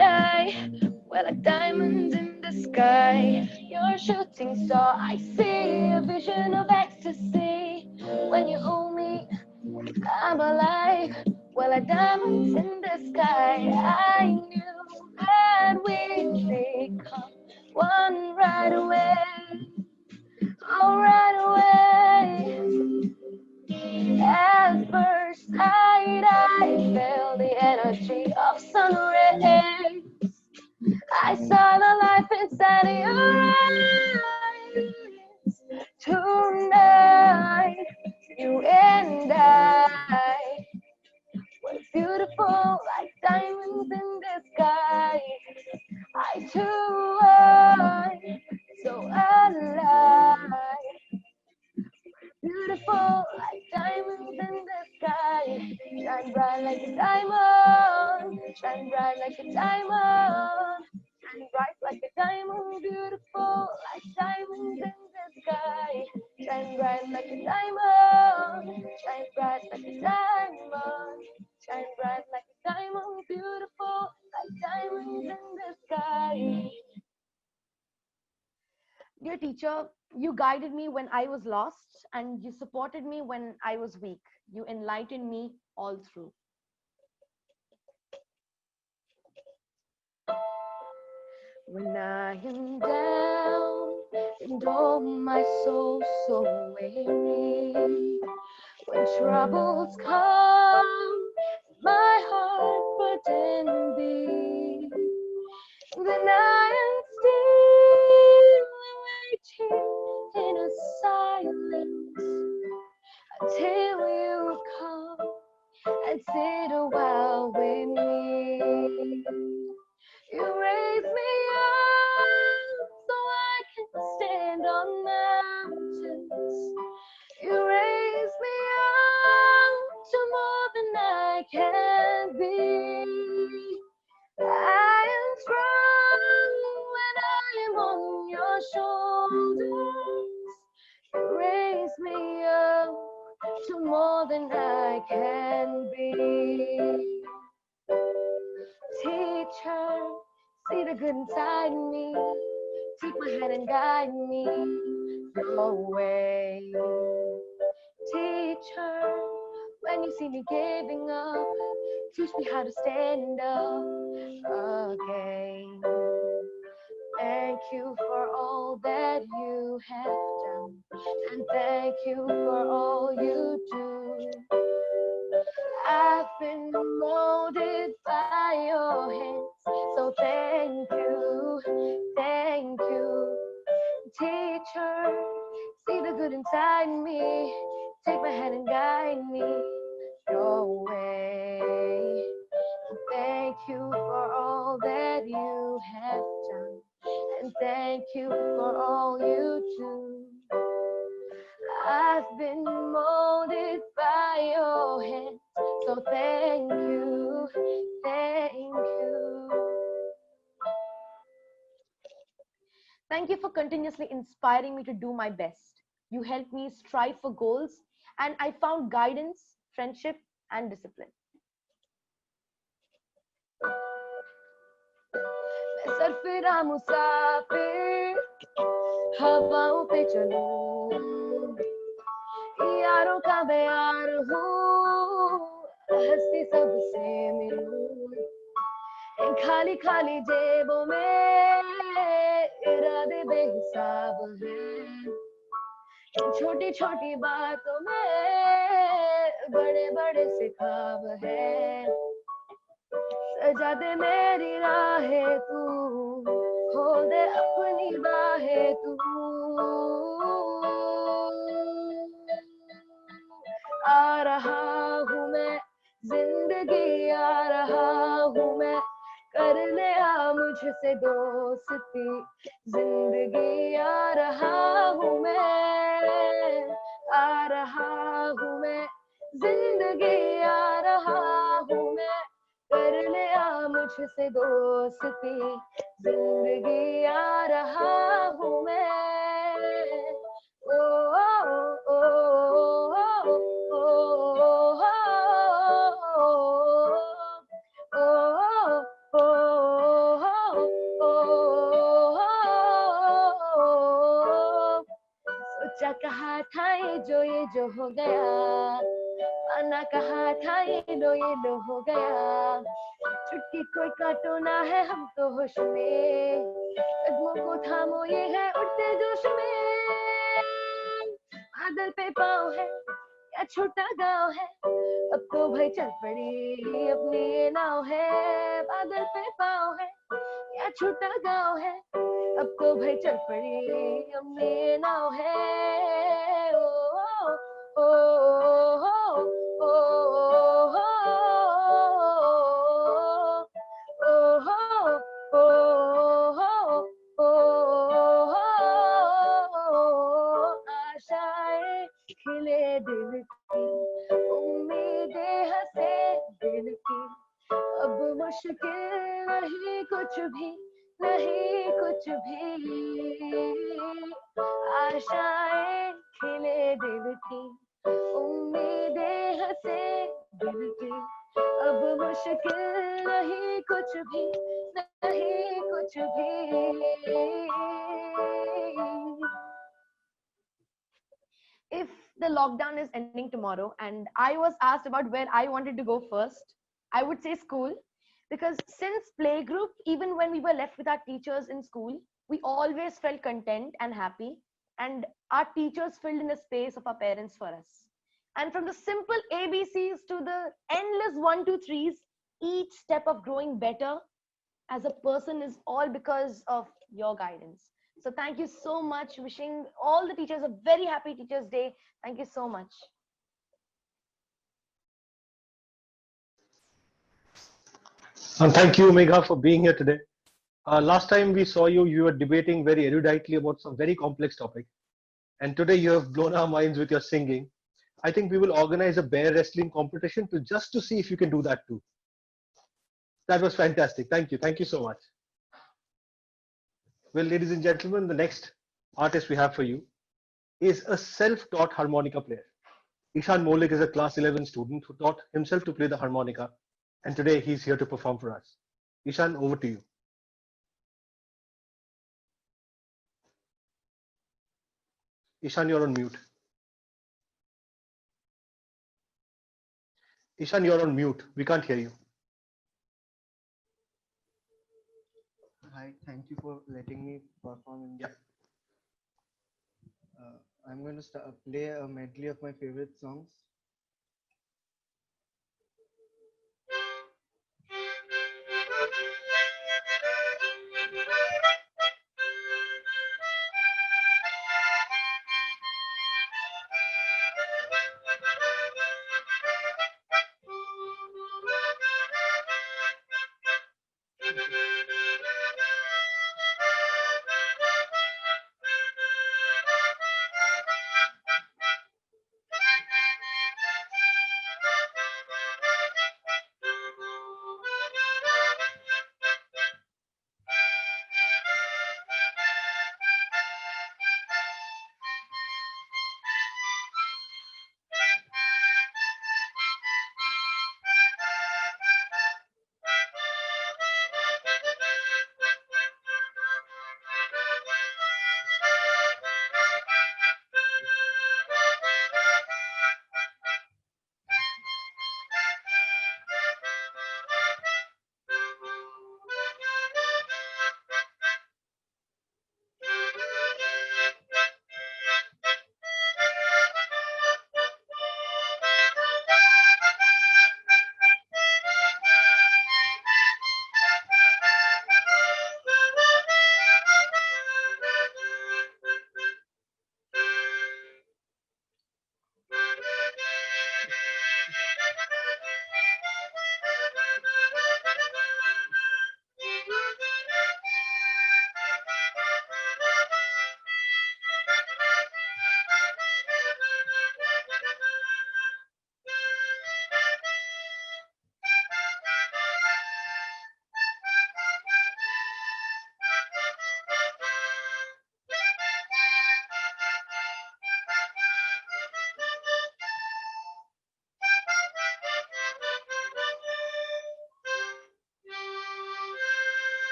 I, we're like diamonds in the sky. You're a shooting star. I see a vision of ecstasy. When you hold me, I'm alive. We're like diamonds in the sky. I knew that we'd become one right away. Oh, right away. At first sight, I felt the energy of sun rays. I saw the life inside your eyes. Tonight, you and I were beautiful like diamonds in the sky. I too am so alive. Beautiful like diamonds in the sky. Shine bright like a diamond. Shine bright like a diamond. Shine bright like a diamond. Beautiful like diamonds in the sky. Shine bright like a diamond. Shine bright like a diamond. Shine bright like a diamond. Beautiful like diamonds in the sky. Dear teacher, you guided me when I was lost, and you supported me when I was weak. You enlightened me all through. When I am down and oh my soul so weary, when troubles come, my heart burden be, then I am still waiting in a silence until you come and sit a while with me. You raise me up so I can stand on mountains. You raise me more than I can be. Teacher, see the good inside me. Take my hand and guide me your way. Teacher, when you see me giving up, teach me how to stand up again. Thank you for all that you have done, and thank you for all you do. I've been molded by your hands, so thank you, thank you. Teacher, see the good inside me, take my hand and guide me your way. Thank you for all that you have done, and thank you for all you do. I've been molded by your hands, so thank you, thank you. Thank you for continuously inspiring me to do my best. You helped me strive for goals, and I found guidance, friendship, and discipline. मैं सरफिरा मुसाफिर हवाओं पे चलूं, यारों का मैं यार हूँ, हंसती सबसे मिलूं। इन खाली खाली जेबों में इरादे बेहिसाब हैं, इन छोटी छोटी बातों में बड़े बड़े से ख्वाब हैं। सजा दे मेरी राहें तू, खोल दे अपनी बाहें तू। आ रहा हूँ मैं, जिंदगी आ रहा हूँ मैं, कर ले आ मुझसे दोस्ती। जिंदगी आ रहा हूँ मैं, आ रहा हूँ मैं, जिंदगी आ रहा हूँ मैं, कर ले आ मुझसे दोस्ती। जिंदगी आ रहा हूँ मैं। ओ ओ ओ सोचा कहा था ये जो हो गया, आना कहा था ये लो हो गया। चुटकी कोई काटो ना है हम तो होश में, कदमों को थामो ये है उठते जोश में। बादल पे पाँव है या छोटा गाँव है, अब तो भाई चल पड़ी अपनी ये नाव है। बादल पे पाँव है या छोटा गाँव है, अब तो भाई चल पड़ी अपनी ये नाव है। ओ ओ ओ आशाएं खिले दिल की, उम्मीदें हंसे दिल की, अब मुश्किल नहीं कुछ भी, नहीं कुछ भी। आशाएं खिले दिल की, उम्मीदें हंसे दिल की, अब मुश्किल नहीं कुछ भी, नहीं कुछ भी। If the lockdown is ending tomorrow and I was asked about where I wanted to go first, I would say school. Because since playgroup, even when we were left with our teachers in school, we always felt content and happy, and our teachers filled in the space of our parents for us. And from the simple ABCs to the endless 1, 2, 3s, each step of growing better as a person is all because of your guidance. So thank you so much. Wishing all the teachers a very happy Teachers' Day. Thank you so much. And thank you, Megha, for being here today. Last time we saw you, you were debating very eruditely about some very complex topic. And today you have blown our minds with your singing. I think we will organize a bear wrestling competition just to see if you can do that too. That was fantastic. Thank you. Thank you so much. Well, ladies and gentlemen, the next artist we have for you is a self-taught harmonica player. Ishan Molik is a class 11 student who taught himself to play the harmonica, and today he's here to perform for us. Ishan, over to you. Ishan, you're on mute. Ishan, you're on mute. We can't hear you. Hi, thank you for letting me perform. Yeah. I'm going to play a medley of my favorite songs.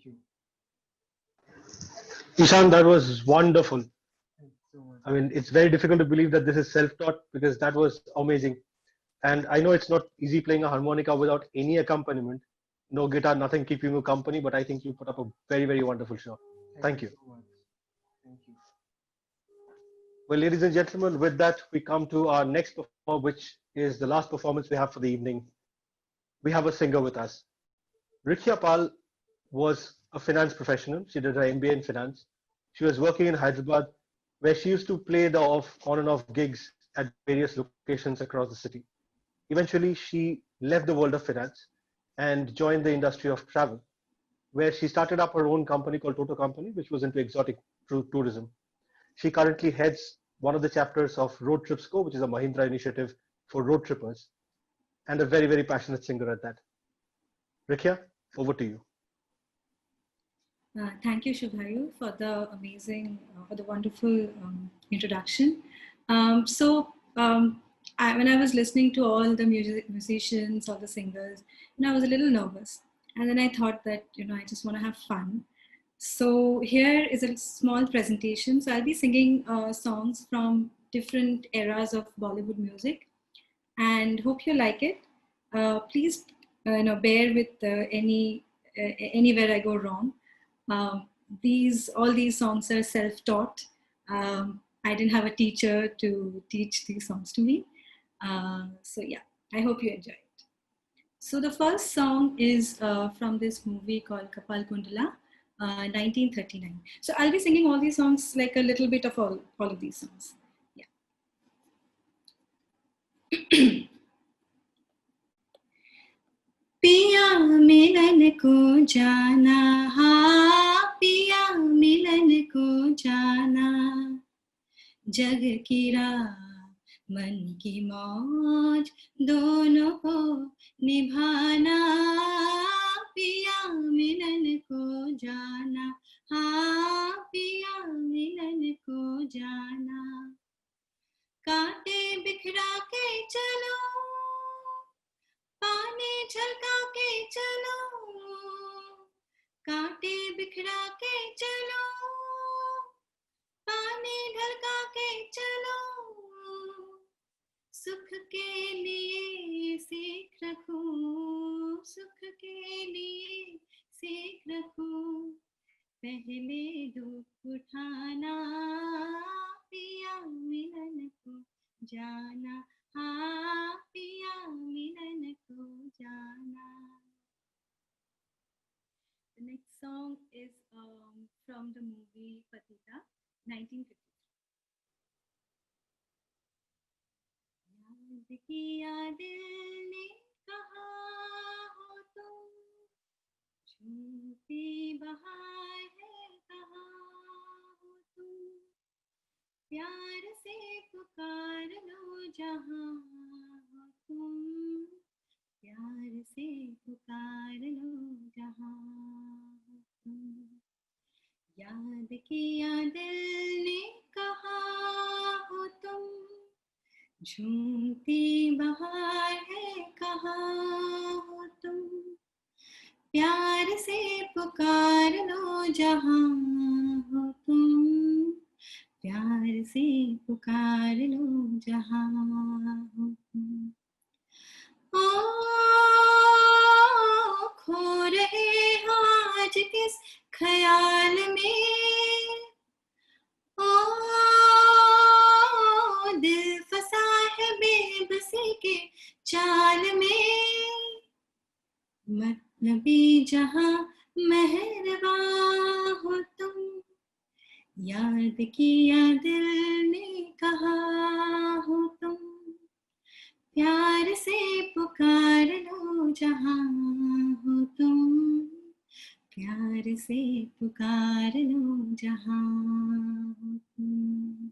you. Ishan, that was wonderful. Thank you so much. I mean, it's very difficult to believe that this is self-taught because that was amazing. And I know it's not easy playing a harmonica without any accompaniment, no guitar, nothing keeping you company, but I think you put up a very, very wonderful show. Thank you. so much. Thank you. Well, ladies and gentlemen, with that, we come to our next performer, which is the last performance we have for the evening. We have a singer with us. Rikhya Pal was a finance professional. She did her MBA in finance. She was working in Hyderabad, where she used to play the on and off gigs at various locations across the city. Eventually, she left the world of finance and joined the industry of travel, where she started up her own company called Toto Company, which was into exotic tourism. She currently heads one of the chapters of Road Trips Go, which is a Mahindra initiative for road trippers, and a very, very passionate singer at that. Rikhya, over to you. Thank you, Shubhayu, for the amazing, for the wonderful introduction. When I was listening to all the musicians, all the singers, I was a little nervous. And then I thought that, I just want to have fun. So here is a small presentation. So I'll be singing songs from different eras of Bollywood music, and hope you like it. Please, bear with anywhere I go wrong. All these songs are self-taught. I didn't have a teacher to teach these songs to me. So yeah, I hope you enjoy it. So the first song is from this movie called Kapal Kundala, 1939. So I'll be singing all these songs, like a little bit of all of these songs. Yeah. पिया मिलन को जाना, हाँ पिया मिलन को जाना, जग की राह मन की मौज दोनों को निभाना, पिया मिलन को जाना, हाँ पिया मिलन को जाना, कांटे बिखरा के चलो, पानी झलका के चलो, कांटे बिखरा के चलो, पानी ढलका के चलो, सुख के लिए सीख रखूं, सुख के लिए सीख रखूं, पहले दुख उठाना, पिया मिलन को जाना, हाँ पिया मिलन को जाना. The next song is from the movie Patita, 1953. याद किया दिल ने कहा हो तुम, झूठी बहार है कहा हो तुम, प्यार से पुकार लो जहाँ हो तुम, प्यार से पुकार लो जहाँ हो तुम, याद किया दिल ने कहा हो तुम, झूमती बहार है कहा हो तुम, प्यार से पुकार लो जहाँ हो तुम, प्यार से पुकार लो जहाँ हो तुम. ओ खो रहे हो आज किस ख्याल में, ओ दिल फंसा है बेबसी के चाल में, मतलबी जहाँ मेहरबा हो तुम, याद किया दिल ने कहा हो तुम, प्यार से पुकार लो जहाँ हो तुम, प्यार से पुकार लो जहाँ हो तुम.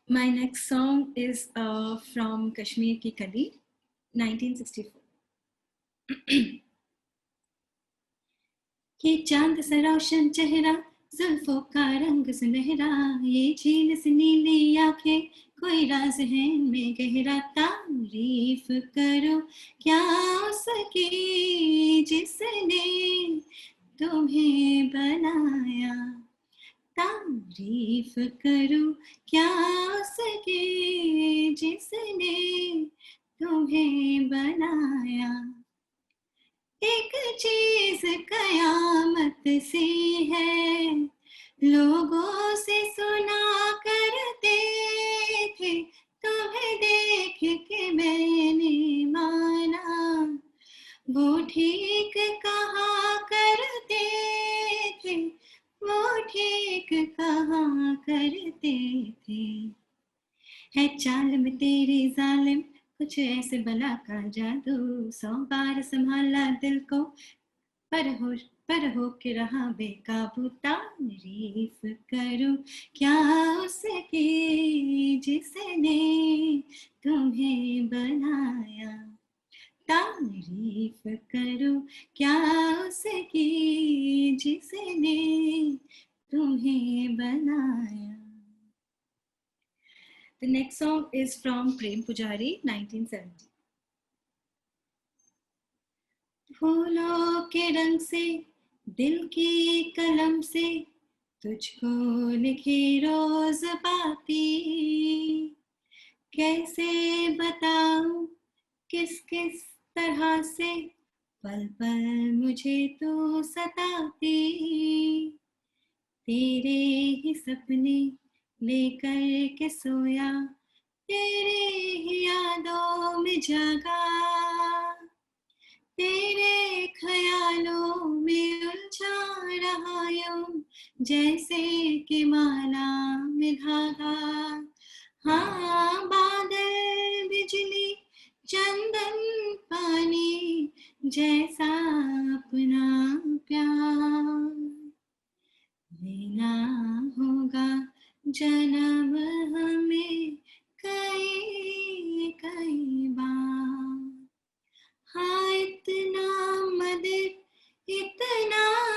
My next song is from Kashmir Ki Kali, 1964. ये चांद सा रोशन चेहरा, जुल्फों का रंग सुनहरा, ये झील सी नीली आंखें, कोई राज है इनमें गहरा, तारीफ करो क्या उसकी जिसने तुम्हें बनाया, तारीफ करो क्या उसकी जिसने तुम्हें बनाया। एक चीज कयामत सी है, लोगों से सुना करते थे, तुम्हें देख के मैंने माना, वो ठीक कहा करते थे, वो ठीक कहा करते थे। है चाल में तेरी जालिम कुछ ऐसे बला का जादू, 100 बार संभाला दिल को पर हो के रहा बेकाबू, तारीफ करूं क्या उसकी जिसने तुम्हें बनाया, तारीफ करूं क्या उसकी जिसने तुम्हें बनाया। The next song is from Prem Pujari, 1970. फूलों के रंग से दिल की कलम से तुझको लिखी रोज बाती, कैसे बताऊं किस किस तरह से पल पल मुझे तो सताती, तेरे ही सपने लेकर के सोया, तेरे ही यादों में जागा, तेरे ख्यालों में उलझा रहा यूं जैसे कि माला में धागा। हाँ बादल बिजली चंदन पानी जैसा अपना प्यार, लेना होगा जन्म हमें कई कई बार। हाँ इतना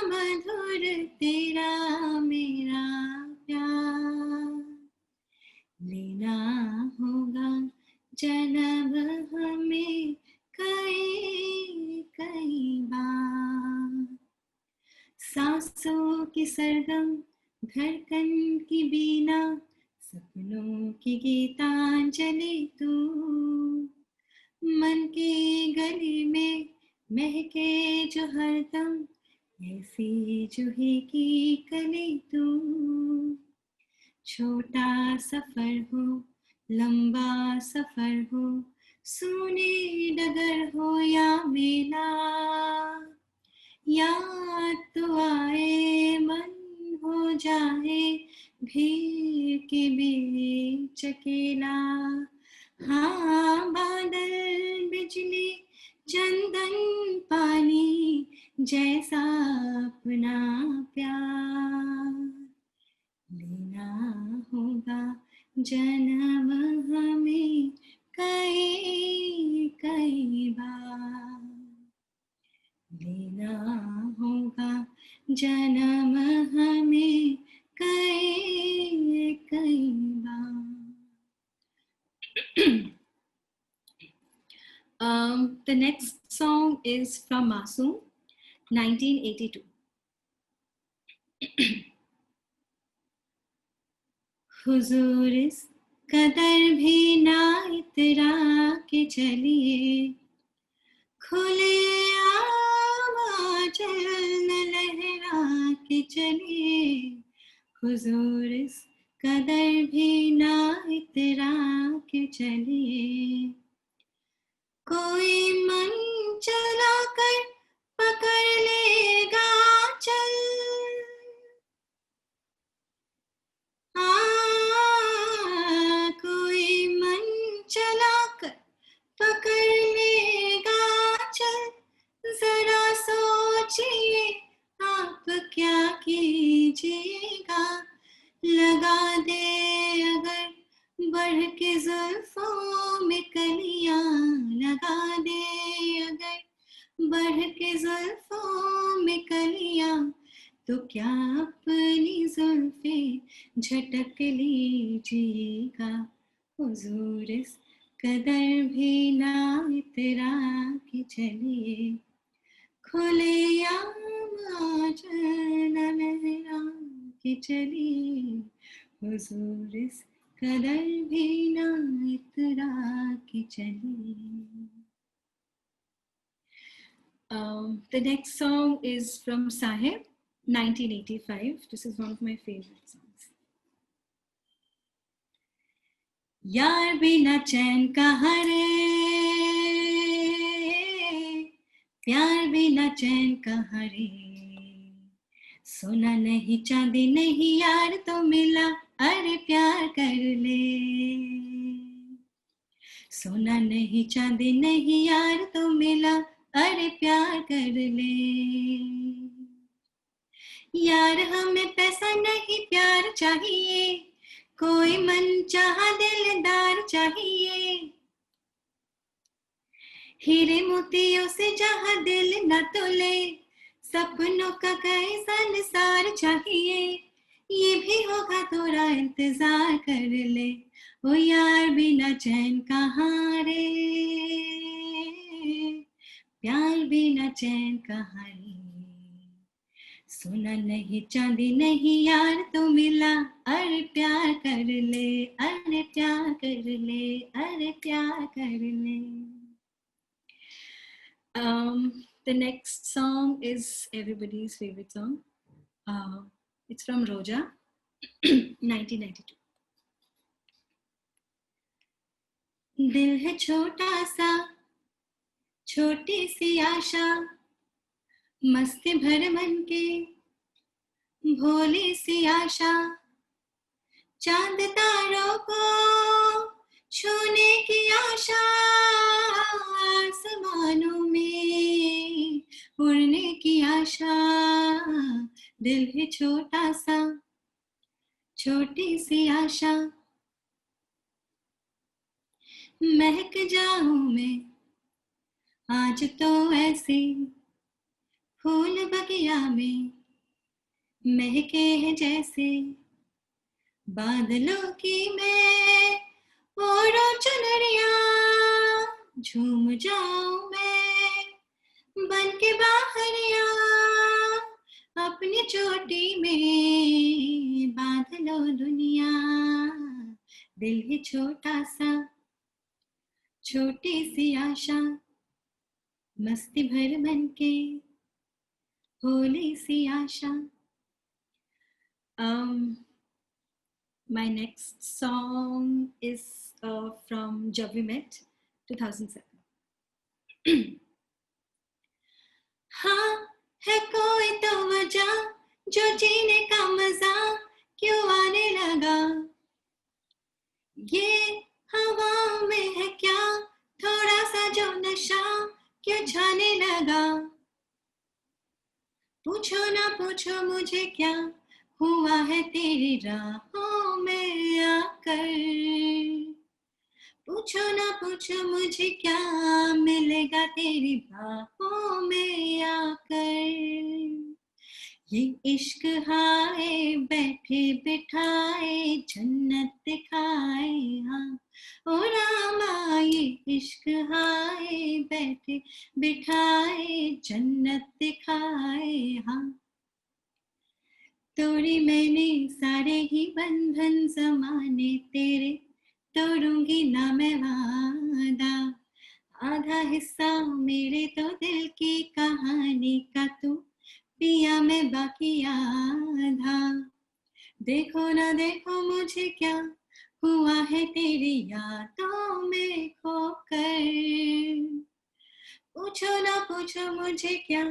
मधुर तेरा मेरा प्यार, लेना होगा जन्म हमें कई कई बार। सांसों की सरगम धड़कन की बीना, सपनों की गीतांजलि तू, मन की गली में महके जो हरदम ऐसी जूही की कली तू। छोटा सफर हो लंबा सफर हो, सूनी डगर हो या मेला, याद तो आए मन हो जाए भीड़ के बीच अकेला। हाँ बादल बिजली चंदन पानी जैसा अपना प्यार, लेना होगा जन्म हमें कई कई बार, लेना होगा जन्म हमें कई कई बार। The next song is from Masoom, 1982. हुजूर इस कदर भी ना इतरा के चलिए, खुले आवाज़ न लहरा के चलिए। हुजूर इस कदर भी ना इतरा के चलिए, कोई मन चला कर पकड़ लेगा चल, कोई मन चला कर पकड़ लेगा चल। जरा सोचिए आप क्या कीजिएगा, लगा दे अगर बढ़ के जुल्फों में कलियां, लगा दे अगर बढ़ के जुल्फों में कलियां, तो क्या अपनी जुल्फे झटक लीजिएगा। हुजूर इस कदर भी ना इतरा के चलिए, खुले आम न लहरा के चलिए, हुजूर इस कदर भी ना इतरा के चलिए. The next song is from Sahib, 1985. This is one of my favorite songs. यार बिना चैन कहाँ रे, प्यार बिना चैन कहाँ रे, सोना नहीं चांदी नहीं यार तो मिला, अरे प्यार कर ले. सोना नहीं चांदी नहीं यार तो मिला, अरे प्यार कर ले. यार हमें पैसा नहीं प्यार चाहिए, कोई मन चाहा दिलदार चाहिए. हीरे मोतियों से जहां दिल न तोले, सपनों का कई संसार चाहिए. ये भी होगा थोड़ा इंतजार कर ले, ओ यार बिना चैन कहाँ रे, प्यार बिना चैन कहाँ रे, सोना नहीं चांदी नहीं यार तो मिला, अरे प्यार कर ले, अरे प्यार कर ले, अरे प्यार कर ले. The next song is everybody's favorite song. It's from Roja, 1992. दिल है छोटा सा, छोटी सी आशा, मस्ती भर मन के भोली सी आशा, चांद तारों को छूने की आशा, आसमानों में उड़ने की आशा. दिल है छोटा सा, छोटी सी आशा, महक जाऊं मैं आज तो ऐसे, फूल बगिया में महके हैं जैसे, बादलों की मैं ओढ़ो चुनरिया, झूम जाऊं मैं बन के बाहरिया, अपनी चोटी में बांध लो दुनिया. दिल है छोटा सा, छोटी सी आशा, मस्ती भर मन के भोली सी आशा. My next song is from Jab We Met, 2007. हाँ है कोई तो वजह जो जीने का मजा क्यों आने लगा, ये हवाओं में है क्या थोड़ा सा जो नशा क्यों छाने लगा. पूछो ना पूछो मुझे क्या हुआ है तेरी राहों में आकर, पूछो ना पूछो मुझे क्या मिलेगा तेरी बाहों में आकर. ये इश्क हाय बैठे बिठाए जन्नत दिखाए, हाँ ओ रामा ये इश्क हाय बैठे बिठाए जन्नत दिखाए, हाँ. तोड़े मैंने सारे ही बंधन जमाने तेरे, तोड़ूंगी ना मैं वादा, आधा हिस्सा मेरे तो दिल की कहानी का तू पिया मैं बाकी आधा. देखो ना देखो मुझे क्या हुआ है तेरी यादों में खोकर, पूछो ना पूछो मुझे क्या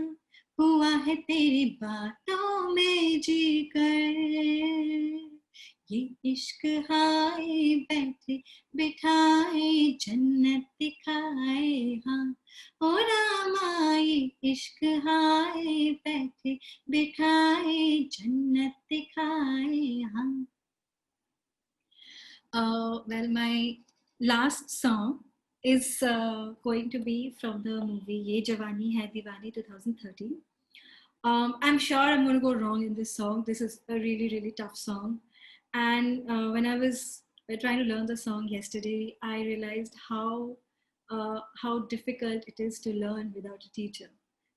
हुआ है तेरी बातों में जीकर. ये इश्क हाय बैठे बिठाए जन्नत दिखाए, हाँ ओ रामा ये इश्क हाय बैठे बिठाए जन्नत दिखाए, हाँ. Well, my last song is going to be from the movie Ye Jawani Hai Diwani, 2013. I'm sure I'm going to go wrong in this song. This is a really, really tough song. And when I was by trying to learn the song yesterday, I realized how difficult it is to learn without a teacher.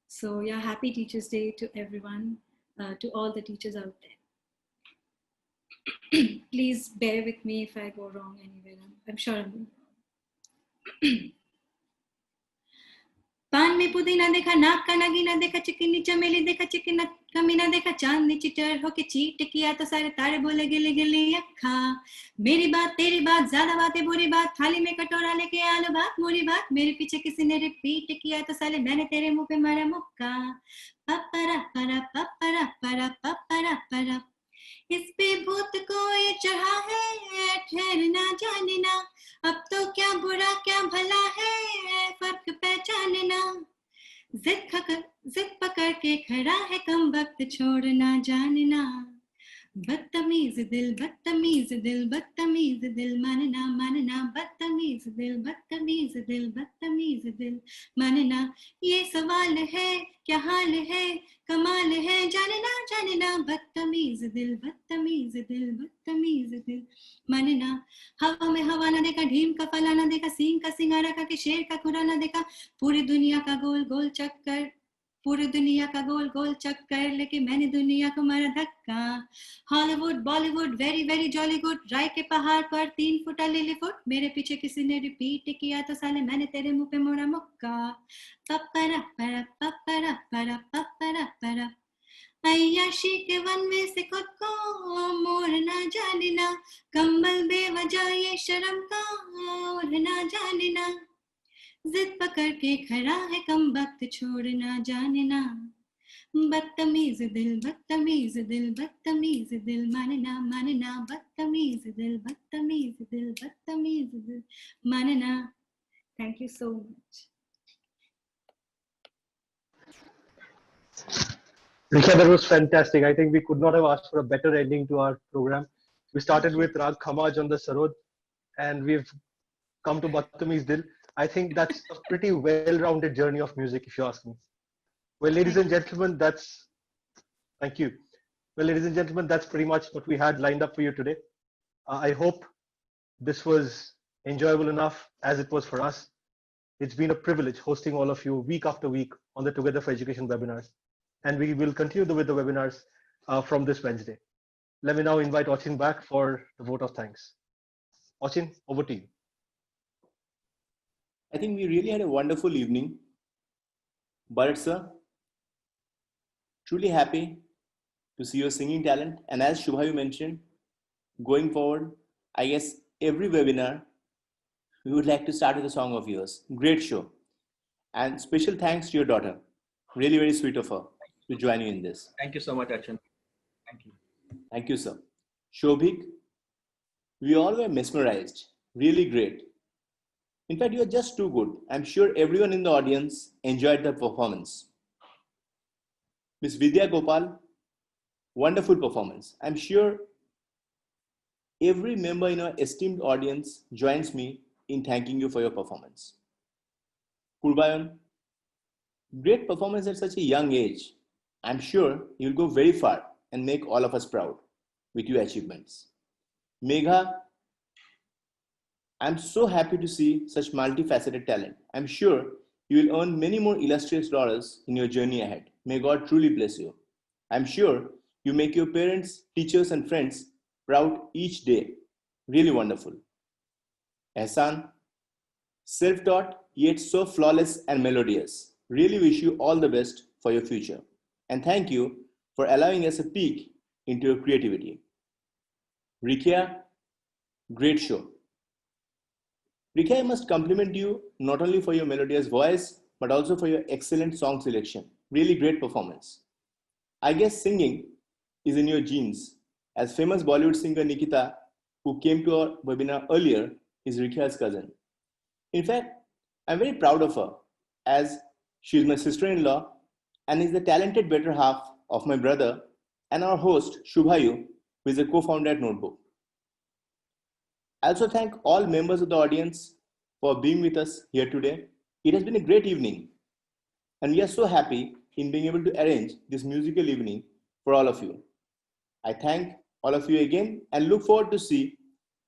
So yeah, happy Teachers Day to everyone, to all the teachers out there. Please bear with me if I go wrong anywhere. I'm sure I'm going wrong. पान में पुदीना देखा, नाक का नगीना देखा, चिकनी चमेली देखा, चिकना कमीना देखा, चांदनी चिटर होके चीट किया तो सारे तारे बोले गिले गिले अखा। मेरी बात तेरी बात, ज्यादा बातें बुरी बात, थाली में कटोरा लेके आलू बात मुरी बात, मेरे पीछे किसी ने रिपीट किया तो साले मैंने तेरे मुंह पे मारा मुक्का। पपरा परा पपरा परा पपरा परा, इस पे भूत को ये चढ़ा है, ठहरना जानना, अब तो क्या बुरा क्या भला है, फर्क पहचानना। जिद पकड़ के खड़ा है कम वक्त, छोड़ना जानना। बदतमीज दिल बदतमीज दिल बदतमीज दिल, मानना मानना, बदतमीज दिल बदतमीज दिल बदतमीज दिल, मानना। ये सवाल है क्या हाल है, कमाल है, जानना जानना। बदतमीज दिल बदतमीज दिल बदतमीज दिल, मानना। हवा में हवा ना देखा, ढीम का फला ना देखा, सींग का सिंगारा का के शेर का खुरा ना देखा, पूरी दुनिया का गोल गोल चक्कर, पूरी दुनिया का गोल गोल चक्कर, लेकिन मैंने दुनिया को मारा धक्का। Hollywood Bollywood very very jolly good, राय के पहाड़ पर 3 फुट लिली फुट, मेरे पीछे किसी ने रिपीट किया तो साले मैंने तेरे मुंह पे मोड़ा मुक्का। पपरा परा पपरा परा पपरा परा, अय्याशी के वन में से खुद को मोड़ना जानना, कम्बल बेवजह ये शर्म का ओढ़ना जानना। जिद पकड़ के खड़ा है कम वक्त, छोड़ना जानना। बदतमीज दिल बदतमीज दिल बदतमीज दिल, मानना मानना। बदतमीज दिल बदतमीज दिल बदतमीज दिल, मानना। Thank you so much. Richa, that was fantastic. I think we could not have asked for a better ending to our program. We started with Rag Khamaj on the Sarod, and we've come to Badtamiz Dil. I think that's a pretty well-rounded journey of music, if you ask me. Well, ladies and gentlemen, thank you. Well, ladies and gentlemen, that's pretty much what we had lined up for you today. I hope this was enjoyable enough as it was for us. It's been a privilege hosting all of you week after week on the Together for Education webinars. And we will continue with the webinars from this Wednesday. Let me now invite Achin back for the vote of thanks. Achin, over to you. I think we really had a wonderful evening. Bharat sir, truly happy to see your singing talent. And as Shubhayu mentioned, going forward, I guess every webinar, we would like to start with a song of yours. Great show. And special thanks to your daughter. Really very sweet of her to join you in this. Thank you so much, Achin. Thank you. Thank you, sir. Shobhik, we all were mesmerized. Really great. In fact, you are just too good. I'm sure everyone in the audience enjoyed the performance. Ms. Vidya Gopal, wonderful performance. I'm sure every member in our esteemed audience joins me in thanking you for your performance. Purbayan, great performance at such a young age. I'm sure you'll go very far and make all of us proud with your achievements. Megha, I'm so happy to see such multifaceted talent. I'm sure you will earn many more illustrious laurels in your journey ahead. May God truly bless you. I'm sure you make your parents, teachers, and friends proud each day. Really wonderful. Ehsan, self-taught yet so flawless and melodious. Really wish you all the best for your future. And thank you for allowing us a peek into your creativity. Rikia, great show. Rikia, I must compliment you not only for your melodious voice, but also for your excellent song selection. Really great performance. I guess singing is in your genes, as famous Bollywood singer Nikita, who came to our webinar earlier, is Rikia's cousin. In fact, I'm very proud of her, as she is my sister-in-law and is the talented better half of my brother and our host, Shubhayu, who is a co-founder at Notebook. I also thank all members of the audience for being with us here today. It has been a great evening, and we are so happy in being able to arrange this musical evening for all of you. I thank all of you again and look forward to see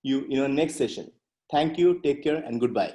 you in our next session. Thank you, take care, and goodbye.